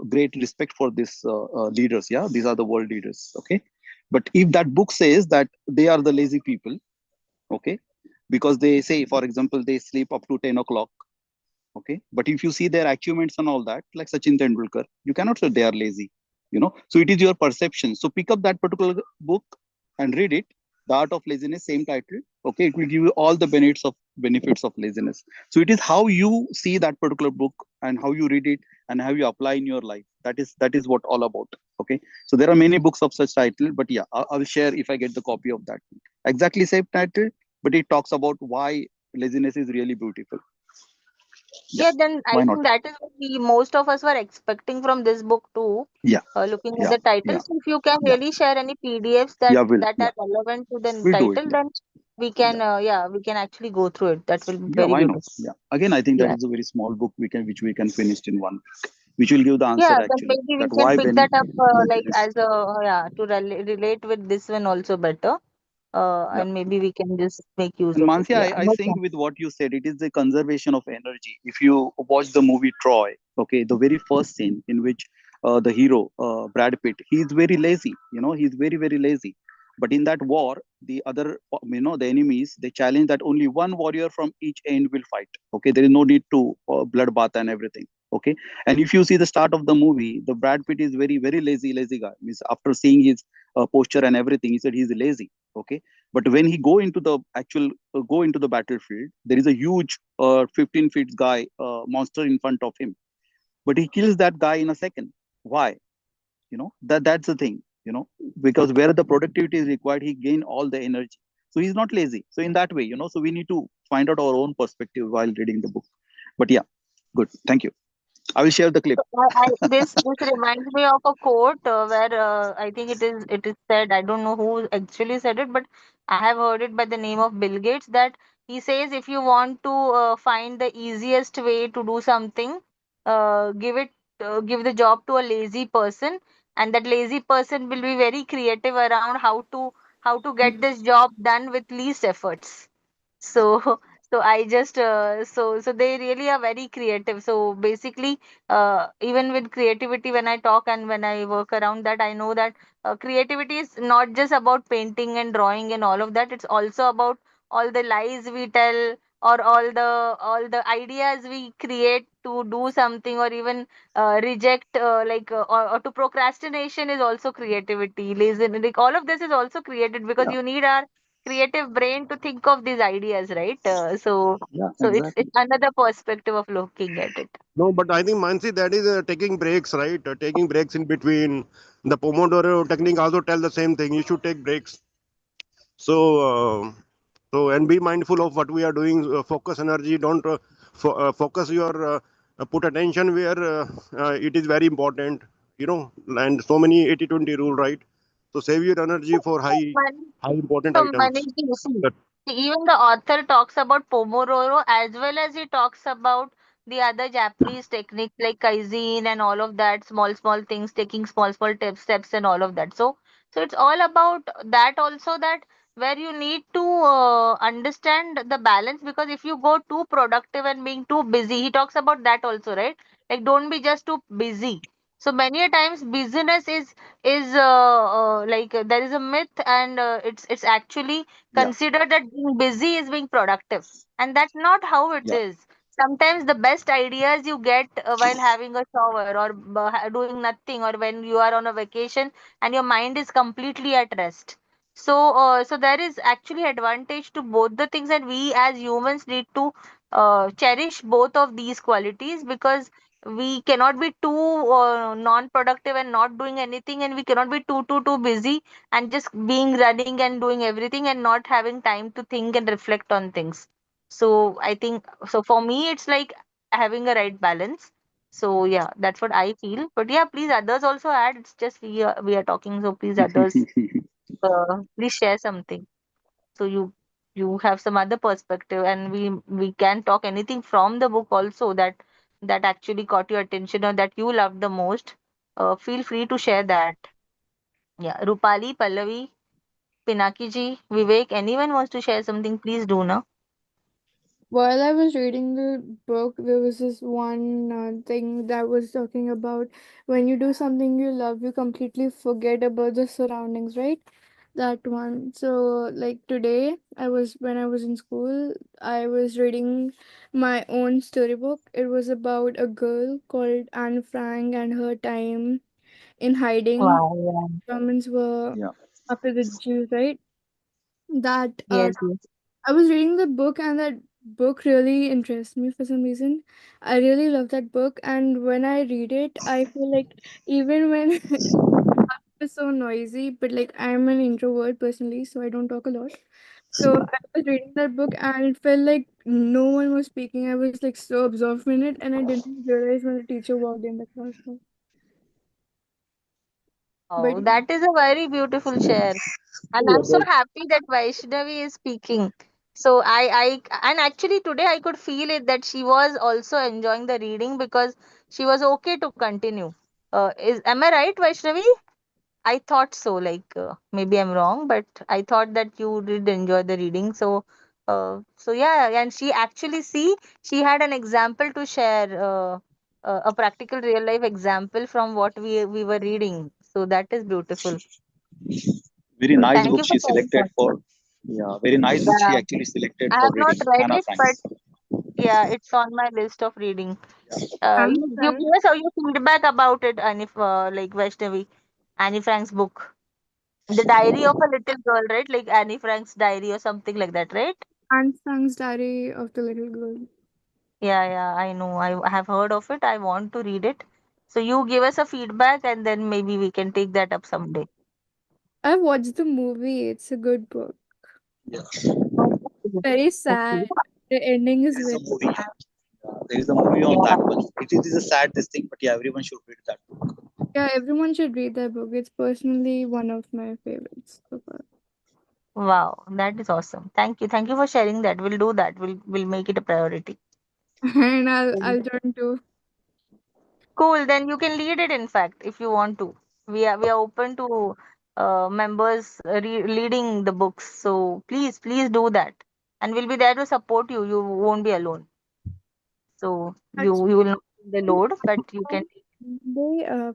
Speaker 7: great respect for these leaders. Yeah, these are the world leaders. Okay, but if that book says that they are the lazy people, okay, because they say, for example, they sleep up to 10 o'clock, okay, but if you see their achievements and all that, like Sachin Tendulkar, you cannot say they are lazy, so it is your perception. So pick up that particular book and read it, The Art of Laziness, same title. Okay, it will give you all the benefits of laziness. So it is how you see that particular book and how you read it and how you apply in your life. That is what all about. Okay, so there are many books of such title, but yeah, I will share if I get the copy of that. Exactly same title, but it talks about why laziness is really beautiful. Yeah,
Speaker 3: Yeah, then I
Speaker 7: why not?
Speaker 3: think that is what we most of us were expecting from this book too.
Speaker 7: Yeah,
Speaker 3: Looking at
Speaker 7: yeah,
Speaker 3: the title,
Speaker 7: yeah,
Speaker 3: so if you can
Speaker 7: yeah,
Speaker 3: really share any PDFs that
Speaker 7: yeah. Will
Speaker 3: that
Speaker 7: yeah,
Speaker 3: are relevant to the
Speaker 7: we'll do it.
Speaker 3: title,
Speaker 7: Yeah,
Speaker 3: then we
Speaker 7: yeah,
Speaker 3: can yeah, we can actually go through it. That will be
Speaker 7: yeah.
Speaker 3: very
Speaker 7: Why not?
Speaker 3: beautiful.
Speaker 7: Yeah. Again, I think that
Speaker 3: Yeah.
Speaker 7: is a very small book which we can finish in one, which will give the answer
Speaker 3: Yeah, then
Speaker 7: actually
Speaker 3: maybe we
Speaker 7: that
Speaker 3: can
Speaker 7: why
Speaker 3: pick that up like
Speaker 7: laziness.
Speaker 3: as a yeah, to relate with this one also better.
Speaker 7: Yeah.
Speaker 3: And maybe we can just make use
Speaker 7: And
Speaker 3: of it.
Speaker 7: Mansi,
Speaker 3: Yeah.
Speaker 7: I
Speaker 3: No
Speaker 7: think
Speaker 3: problem.
Speaker 7: with what you said, it is the conservation of energy. If you watch the movie Troy, okay, the very first scene in which the hero, Brad Pitt, he's very lazy, he's very, very lazy. But in that war, the other, the enemies, they challenge that only one warrior from each end will fight. Okay, there is no need to bloodbath and everything. Okay, and if you see the start of the movie, the Brad Pitt is very, very lazy guy. Means after seeing his posture and everything, he said he's lazy. Okay, but when he go into the battlefield, there is a huge 15 feet guy monster in front of him, but he kills that guy in a second. Why? That's the thing, because where the productivity is required, he gain all the energy. So he's not lazy. So in that way, so we need to find out our own perspective while reading the book. But yeah, good, thank you. I will share the clip.
Speaker 3: So this reminds me of a quote where I think it is said. I don't know who actually said it, but I have heard it by the name of Bill Gates, that he says if you want to find the easiest way to do something, give the job to a lazy person, and that lazy person will be very creative around how to get this job done with least efforts. So so I just so they really are very creative. So basically, even with creativity, when I talk and when I work around that, I know that creativity is not just about painting and drawing and all of that. It's also about all the lies we tell, or all the ideas we create to do something, or even reject, or to procrastination is also creativity. Lazy, like all of this is also created because
Speaker 7: Yeah,
Speaker 3: you need our creative brain to think of these ideas, right?
Speaker 7: yeah,
Speaker 3: So it's
Speaker 7: exactly.
Speaker 3: another perspective of looking at it.
Speaker 10: No, but I think Mansi, that is taking breaks, right? Taking breaks in between. The Pomodoro technique also tell the same thing. You should take breaks. So, and be mindful of what we are doing. Focus energy. Don't focus your put attention where it is very important. And so many 80-20 rule, right? So save your energy for high important
Speaker 3: So
Speaker 10: items.
Speaker 3: Manish, you see,
Speaker 10: That
Speaker 3: even the author talks about Pomodoro as well as he talks about the other Japanese techniques like Kaizen and all of that, small things, taking small steps and all of that. So it's all about that also, that where you need to understand the balance, because if you go too productive and being too busy, he talks about that also, right? Like don't be just too busy. So many a times busyness is there is a myth, and it's actually
Speaker 7: Yeah,
Speaker 3: considered that being busy is being productive, and that's not how it
Speaker 7: yeah,
Speaker 3: is. Sometimes the best ideas you get while having a shower, or doing nothing, or when you are on a vacation and your mind is completely at rest. So there is actually advantage to both the things, and we as humans need to cherish both of these qualities, because we cannot be too non-productive and not doing anything, and we cannot be too busy and just being running and doing everything and not having time to think and reflect on things. So I think, so for me it's like having a right balance. So yeah, that's what I feel. But yeah, please others also add. It's just we are talking, so please others please share something. So you have some other perspective, and we can talk anything from the book also, that actually caught your attention or that you loved the most. Feel free to share that. Yeah, Rupali, Pallavi, Pinaki ji, Vivek, anyone wants to share something, please do now.
Speaker 6: While I was reading the book, there was this one thing that was talking about when you do something you love, you completely forget about the surroundings, right? That one. So, like today, when I was in school, I was reading my own storybook. It was about a girl called Anne Frank and her time in hiding.
Speaker 3: Wow, yeah.
Speaker 6: Germans were
Speaker 7: Yeah.
Speaker 6: after the Jews, right? That
Speaker 3: Yes, yes.
Speaker 6: I was reading the book, and that book really interests me for some reason. I really love that book, and when I read it, I feel like even when it's so noisy, but like I'm an introvert personally, so I don't talk a lot. So I was reading that book, and it felt like no one was speaking. I was like so absorbed in it, and I didn't realize when the teacher walked in the classroom. But
Speaker 3: Oh, that is a very beautiful share. And I'm so happy that Vaishnavi is speaking. So and actually today I could feel it that she was also enjoying the reading, because she was okay to continue. Am I right, Vaishnavi? I thought so. Like maybe I'm wrong, but I thought that you did enjoy the reading. So yeah, and she actually, see, she had an example to share, a practical real life example from what we were reading. So that is beautiful.
Speaker 7: Very nice
Speaker 3: Thank
Speaker 7: book
Speaker 3: you for
Speaker 7: she
Speaker 3: sharing
Speaker 7: selected
Speaker 3: that.
Speaker 7: for. Yeah, very nice book she
Speaker 3: Yeah,
Speaker 7: actually selected
Speaker 3: I
Speaker 7: for
Speaker 3: have not
Speaker 7: reading.
Speaker 3: read
Speaker 7: Anna
Speaker 3: it, but
Speaker 7: Frank's.
Speaker 3: yeah, it's on my list of reading.
Speaker 6: I'm
Speaker 3: You
Speaker 6: Frank.
Speaker 3: give us all your feedback about it, and if like Vaishnavi, Annie Frank's book, The Diary of a Little Girl, right? Like Annie Frank's diary or something like that, right?
Speaker 6: Anne Frank's Diary of the Little Girl.
Speaker 3: Yeah, yeah, I know. I have heard of it. I want to read it. So you give us a feedback, and then maybe we can take that up someday.
Speaker 6: I watched the movie. It's a good book.
Speaker 7: Yeah,
Speaker 3: Okay.
Speaker 6: Very
Speaker 3: Okay.
Speaker 6: sad. The ending is
Speaker 7: there is a
Speaker 6: very
Speaker 7: movie.
Speaker 6: sad.
Speaker 7: There is a movie on
Speaker 3: Yeah.
Speaker 7: that one. It is a sad this thing, but yeah, everyone should read that book.
Speaker 6: Yeah, everyone should read that book. It's personally one of my favorites so far.
Speaker 3: Wow, that is awesome. Thank you. Thank you for sharing that. We'll do that. We'll make it a priority.
Speaker 6: And I'll join too.
Speaker 3: Cool. Then you can lead it, in fact, if you want to. We are open to members leading the books. So please do that, and we'll be there to support you. You won't be alone. So you will not feel the load, but you can.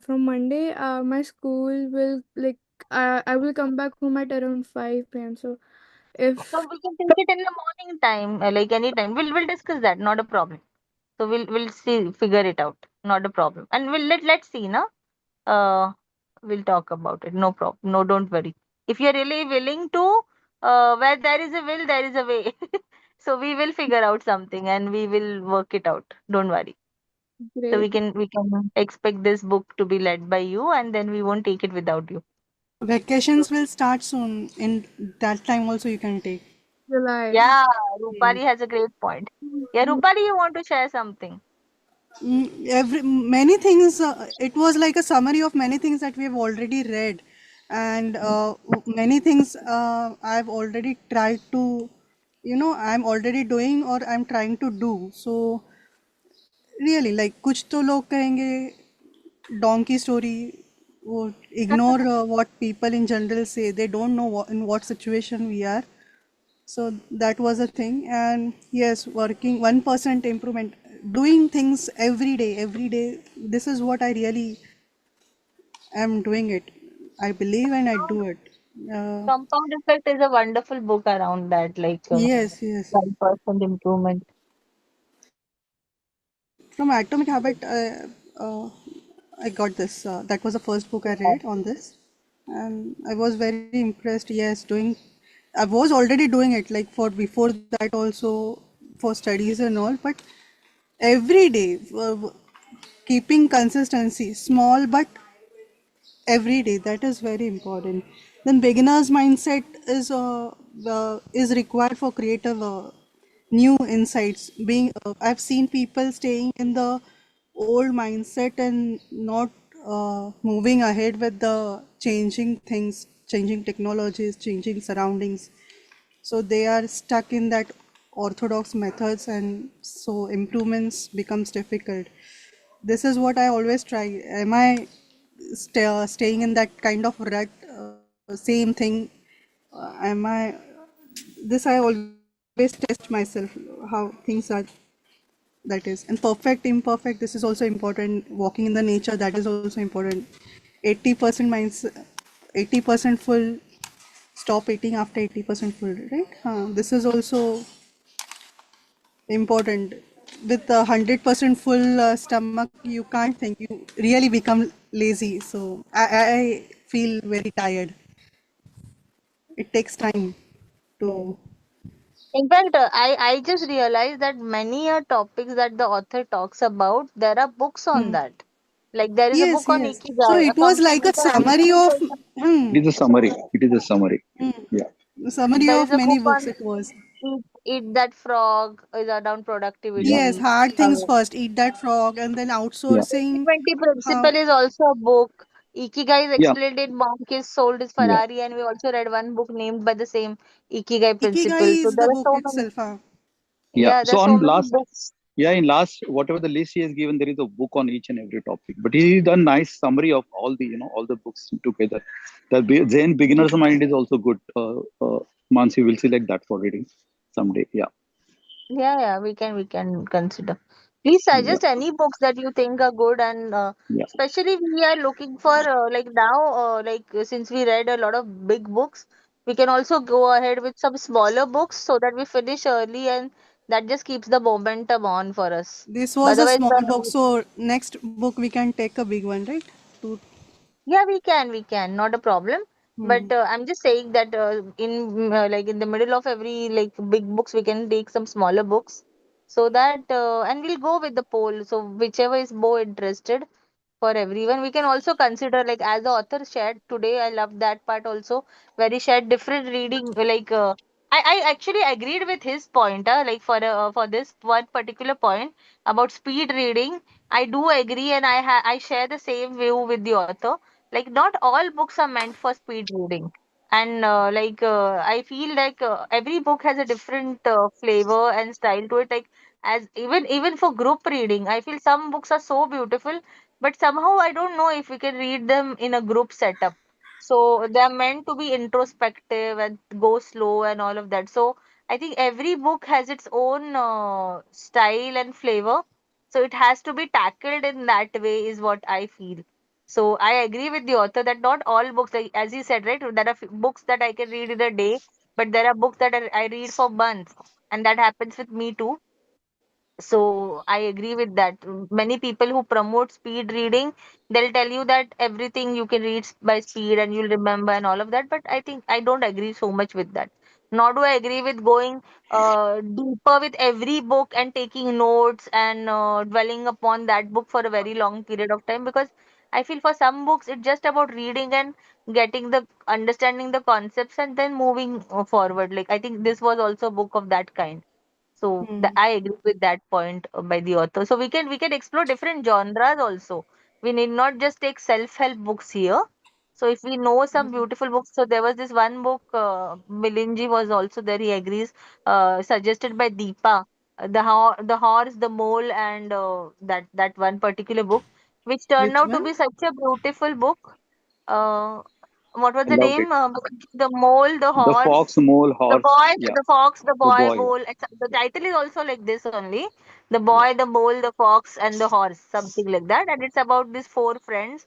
Speaker 6: From Monday, my school will like I will come back home at around 5 p.m. So
Speaker 3: So
Speaker 6: if
Speaker 3: we can take it in the morning time, like any time. We'll discuss that. Not a problem. So we'll see, figure it out. Not a problem. And let's see, na. We'll talk about it. No problem. No, don't worry. If you're really willing to, where there is a will, there is a way. So we will figure out something and we will work it out. Don't worry. So we
Speaker 6: great.
Speaker 3: can we can expect this book to be led by you, and then we won't take it without you.
Speaker 4: Vacations will start soon. In that time also you can take.
Speaker 6: July.
Speaker 3: Yeah,
Speaker 4: Mm.
Speaker 3: Rupali has a great point. Yeah, Rupali, you want to share something?
Speaker 4: Every many things. It was like a summary of many things that we have already read, and many things I've already tried to. I'm already doing or I'm trying to do. So really, like कुछ तो लोग कहेंगे donkey story. वो ignore what people in general say. They don't know in what situation we are. So that was a thing. And yes, working 1% improvement, doing things every day. This is what I really am doing it. I believe and I do it. Uh,
Speaker 3: Compound Effect is a wonderful book around that, like
Speaker 4: yes, yes.
Speaker 3: 1% improvement.
Speaker 4: From Atomic Habit, I got this. That was the first book I read on this. and I was very impressed. Yes, I was already doing it like for before that also for studies and all, but every day keeping consistency, small but every day, that is very important. Then beginner's mindset is required for creative new insights. Being I've seen people staying in the old mindset and not moving ahead with the changing things, changing technologies, changing surroundings. So they are stuck in that orthodox methods, and so improvements becomes difficult. This is what I always try. Am I staying in that kind of rut, same thing? Am I this? I always test myself how things are. That is, and perfect, imperfect. This is also important. Walking in the nature, that is also important. 80% minds, 80% full. Stop eating after 80% full, right? This is also important. With a 100% full stomach, you can't think. You really become lazy. So I feel very tired. It takes time
Speaker 3: Yeah.
Speaker 4: to.
Speaker 3: In fact, I just realized that many topics that the author talks about, there are books on
Speaker 4: Hmm.
Speaker 3: that. Like there is a
Speaker 4: Yes,
Speaker 3: book on
Speaker 4: yes. So
Speaker 3: Ikigai.
Speaker 4: it was
Speaker 3: Something
Speaker 4: like
Speaker 3: we
Speaker 4: a
Speaker 3: can
Speaker 4: summary
Speaker 3: actually
Speaker 4: of.
Speaker 3: take.
Speaker 4: Hmm,
Speaker 7: It is a summary. It is a summary.
Speaker 4: hmm.
Speaker 7: Yeah.
Speaker 4: Summary
Speaker 3: There
Speaker 4: of
Speaker 3: is a
Speaker 4: many
Speaker 3: book
Speaker 4: books.
Speaker 3: on
Speaker 4: It was.
Speaker 3: Eat That Frog is around
Speaker 7: Yeah.
Speaker 4: Yes,
Speaker 3: productivity.
Speaker 4: hard
Speaker 3: Uh,
Speaker 4: things first. Eat that frog, and then
Speaker 7: Yeah.
Speaker 4: outsourcing.
Speaker 3: 2020
Speaker 4: How
Speaker 3: Principle is also a book. Ikigai is
Speaker 7: Yeah.
Speaker 3: explained in Monk is sold his
Speaker 7: Yeah.
Speaker 3: Ferrari, and we also read one book named by the same Ikigai principle.
Speaker 4: Ikigai
Speaker 3: So
Speaker 4: is
Speaker 3: there
Speaker 4: the
Speaker 3: are
Speaker 4: book
Speaker 3: so many.
Speaker 4: itself. Huh?
Speaker 7: Yeah.
Speaker 3: Yeah, there
Speaker 7: So
Speaker 3: are so
Speaker 7: on
Speaker 3: many
Speaker 7: last,
Speaker 3: books.
Speaker 7: yeah, in last, whatever the list he has given, there is a book on each and every topic. But he done nice summary of all the, all the books together. The Zen beginner's mind is also good. Mansi will select that for reading someday. Yeah.
Speaker 3: Yeah, we can consider. Please
Speaker 7: Yeah.
Speaker 3: suggest any books that you think are good, and
Speaker 7: Yeah.
Speaker 3: especially we are looking for like now, since we read a lot of big books, we can also go ahead with some smaller books so that we finish early, and that just keeps the momentum on for us.
Speaker 4: This was a
Speaker 3: Otherwise,
Speaker 4: small book, so next book we can take a big one, right? To,
Speaker 3: yeah, we can, not a problem. But
Speaker 4: hmm.
Speaker 3: I'm just saying that like in the middle of every like big books, we can take some smaller books, so that and we'll go with the poll. So whichever is more interested for everyone, we can also consider, like as the author shared today. I love that part also, where he shared different reading. Like I actually agreed with his point. Like for this one particular point about speed reading, I do agree, and I share the same view with the author. Like not all books are meant for speed reading, and I feel like every book has a different flavor and style to it. Like as even for group reading, I feel some books are so beautiful, but somehow I don't know if we can read them in a group setup. So they are meant to be introspective and go slow and all of that. So I think every book has its own style and flavor, so it has to be tackled in that way, is what I feel. So I agree with the author that not all books, like as he said, right, there are books that I can read in a day, but there are books that I read for months, and that happens with me too. So I agree with that. Many people who promote speed reading, they'll tell you that everything you can read by speed and you'll remember and all of that. But I think I don't agree so much with that. Nor do I agree with going deeper with every book and taking notes and dwelling upon that book for a very long period of time, because I feel for some books it's just about reading and getting the understanding the concepts and then moving forward. Like I think this was also a book of that kind. So
Speaker 4: Hmm.
Speaker 3: I agree with that point by the author. So we can explore different genres also. We need not just take self-help books here. So if we know some beautiful books, so there was this one book, Milinji was also there. He agrees, suggested by Deepa, the horse, the mole, and that one particular book, which turned
Speaker 4: Which
Speaker 3: out to
Speaker 4: one?
Speaker 3: be such a beautiful book. Uh, what was
Speaker 7: I
Speaker 3: the
Speaker 7: loved it.
Speaker 3: name? The mole, the
Speaker 7: The
Speaker 3: horse,
Speaker 7: fox, mole,
Speaker 3: the
Speaker 7: horse.
Speaker 3: boy,
Speaker 7: Yeah.
Speaker 3: the fox, the
Speaker 7: The
Speaker 3: boy,
Speaker 7: boy.
Speaker 3: mole. The title is also like this only. The
Speaker 7: Yeah.
Speaker 3: boy, the mole, the fox, and the horse, something like that. And it's about these four friends,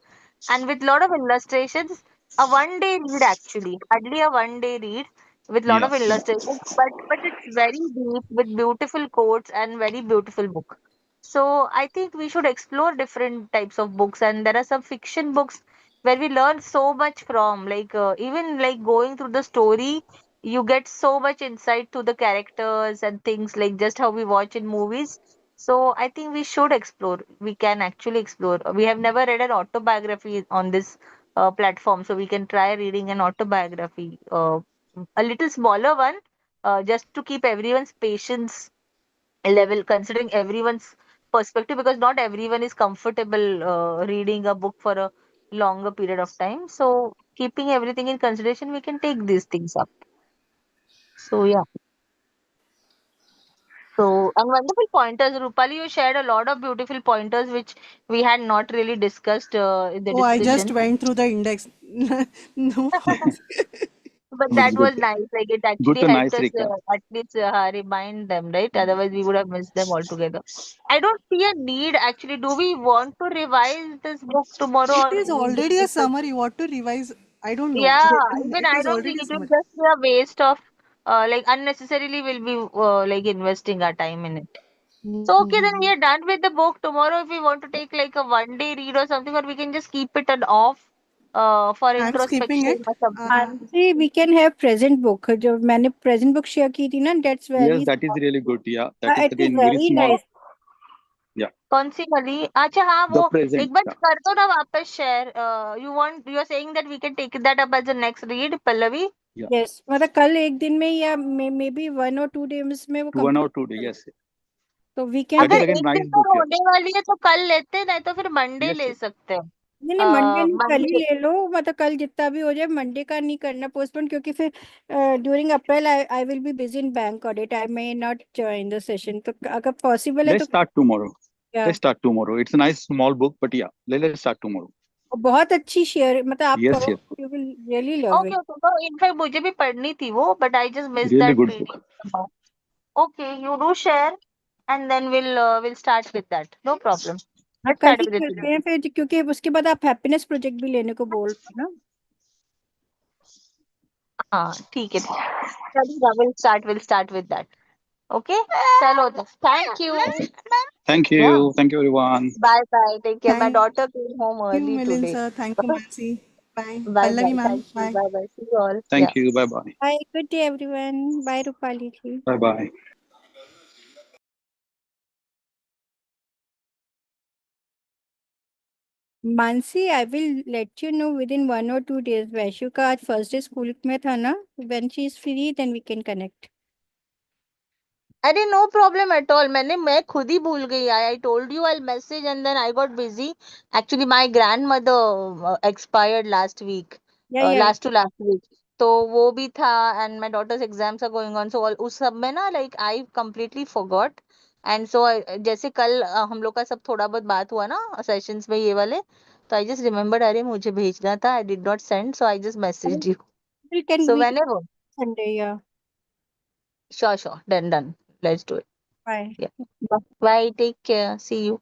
Speaker 3: and with lot of illustrations. A one day read actually, hardly a one day read with lot
Speaker 7: Yeah.
Speaker 3: of illustrations, but it's very deep with beautiful quotes and very beautiful book. So I think we should explore different types of books, and there are some fiction books where we learn so much from. Like even like going through the story, you get so much insight to the characters and things like just how we watch in movies. So I think we should explore. We can actually explore. We have never read an autobiography on this platform, so we can try reading an autobiography, a little smaller one, just to keep everyone's patience level, considering everyone's perspective, because not everyone is comfortable reading a book for a longer period of time. So keeping everything in consideration, we can take these things up. So yeah. So, and wonderful pointers, Rupali. You shared a lot of beautiful pointers which we had not really discussed in the
Speaker 4: Oh, I just
Speaker 3: discussion.
Speaker 4: went through the index. No worries.
Speaker 3: But
Speaker 7: That's
Speaker 3: that
Speaker 7: good.
Speaker 3: was nice. Like it
Speaker 7: Good
Speaker 3: actually
Speaker 7: to
Speaker 3: helped
Speaker 7: nice
Speaker 3: us
Speaker 7: recap.
Speaker 3: at least remind them, right? Otherwise, we would have missed them altogether. I don't see a need actually. Do we want to revise this book tomorrow,
Speaker 4: It
Speaker 3: or
Speaker 4: is
Speaker 3: we just
Speaker 4: already a
Speaker 3: discuss?
Speaker 4: summary. What to revise? I don't know.
Speaker 3: Yeah, even
Speaker 4: It
Speaker 3: I
Speaker 4: is
Speaker 3: don't think
Speaker 4: already a
Speaker 3: it will
Speaker 4: summary.
Speaker 3: just be a waste of like unnecessarily will be like investing our time in it. So okay, then we
Speaker 4: Mhm.
Speaker 3: are done with the book. Tomorrow, if we want to take like a 1 day read or something, or we can just keep it an off for
Speaker 4: I'm skipping
Speaker 3: introspection
Speaker 4: it.
Speaker 3: or something.
Speaker 6: See, we can have present book. जो मैंने present book share की थी ना, that's
Speaker 7: Yes,
Speaker 6: very
Speaker 7: that is
Speaker 6: small.
Speaker 7: really good. Yeah, that is
Speaker 6: It is
Speaker 7: again very
Speaker 6: very
Speaker 7: small.
Speaker 6: nice.
Speaker 7: Yeah,
Speaker 3: कौन सी वाली? अच्छा हाँ,
Speaker 7: the
Speaker 3: वो
Speaker 7: present.
Speaker 3: एक बार
Speaker 7: Yeah.
Speaker 3: कर दो ना वापस share. You are saying that we can take that up as the next read, Pallavi?
Speaker 7: Yeah.
Speaker 6: Yes, मतलब कल एक दिन में या maybe 1 or 2 days में वो
Speaker 7: 1 or
Speaker 6: complete
Speaker 7: 2 day.
Speaker 6: कर
Speaker 7: Yes.
Speaker 6: तो we
Speaker 7: That
Speaker 6: can
Speaker 7: is
Speaker 3: अगर
Speaker 7: again
Speaker 3: एक दिन
Speaker 7: nice
Speaker 3: में
Speaker 7: book. Yeah.
Speaker 3: होने वाली है तो कल लेते हैं, नहीं तो फिर मंडे
Speaker 7: Yes.
Speaker 3: ले
Speaker 7: Yes.
Speaker 3: सकते हैं.
Speaker 6: नहीं मंडे नहीं कल ही
Speaker 3: मंडे.
Speaker 6: ले लो मतलब कल जितना भी हो जाए मंडे का नहीं करना पोस्टपोन क्योंकि फिर during April I will be busy in bank audit I may not join the session तो अगर पॉसिबल है
Speaker 7: Let's
Speaker 6: तो
Speaker 7: start tomorrow.
Speaker 6: क्या
Speaker 7: Let's start tomorrow. It's a nice small book, but yeah, let's start tomorrow.
Speaker 6: बहुत अच्छी share मतलब आप
Speaker 7: Yes.
Speaker 6: करो
Speaker 7: Yes.
Speaker 6: You will really love
Speaker 3: okay
Speaker 6: it
Speaker 3: okay, तो इनफैक्ट मुझे भी पढ़नी थी वो, but I just miss
Speaker 7: Really
Speaker 3: that
Speaker 7: good book.
Speaker 3: Reading. Okay, you do share and then we'll start with that. No problem.
Speaker 6: हाँ
Speaker 3: Let's
Speaker 6: कल
Speaker 3: start
Speaker 6: he
Speaker 3: with it
Speaker 6: करते
Speaker 3: today.
Speaker 6: हैं फिर क्योंकि उसके बाद आप हैप्पीनेस प्रोजेक्ट भी लेने को बोल रहे हो ना
Speaker 3: हाँ ठीक है. चलिए, we'll start with that. Okay, चलो तो. Thank you.
Speaker 7: Thank
Speaker 3: Yeah.
Speaker 7: you. Thank you, everyone.
Speaker 3: Bye bye. Take care. My
Speaker 4: Thank
Speaker 3: daughter came home
Speaker 4: you,
Speaker 3: early
Speaker 4: Milind
Speaker 3: today.
Speaker 4: sir. Thank you, Mansi. Bye.
Speaker 3: Bye
Speaker 4: Pallavi
Speaker 3: bye.
Speaker 4: ma'am.
Speaker 3: Thank you.
Speaker 4: Bye.
Speaker 3: Bye bye. See you all.
Speaker 7: Thank
Speaker 3: Yeah.
Speaker 7: you. Bye bye.
Speaker 6: Bye good day everyone bye Rupali ji
Speaker 7: Bye bye.
Speaker 6: Mansi I will let you know within 1 or 2 days Vaishu का आज first day school में था ना when she is free then we can connect
Speaker 3: अरे no problem at all. मैं खुद ही भूल गई. I told you I message and then I got busy. Actually my grandmother expired last week,
Speaker 6: या
Speaker 3: लास्ट टू लास्ट वीक. तो वो भी था and my daughter's exams are going on. So उस सब में ना like I completely forgot. And so जैसे कल हम लोग का सब थोड़ा बहुत बात हुआ ना सेशंस में ये वाले, तो आई जस्ट रिमेम्बर्ड अरे मुझे भेजना था. I did not send, so I just messaged you.
Speaker 6: We can
Speaker 3: so whenever.
Speaker 6: Sunday या
Speaker 3: Sure, done. Let's do it.
Speaker 6: Bye
Speaker 3: Yeah. Bye. Take care. See you.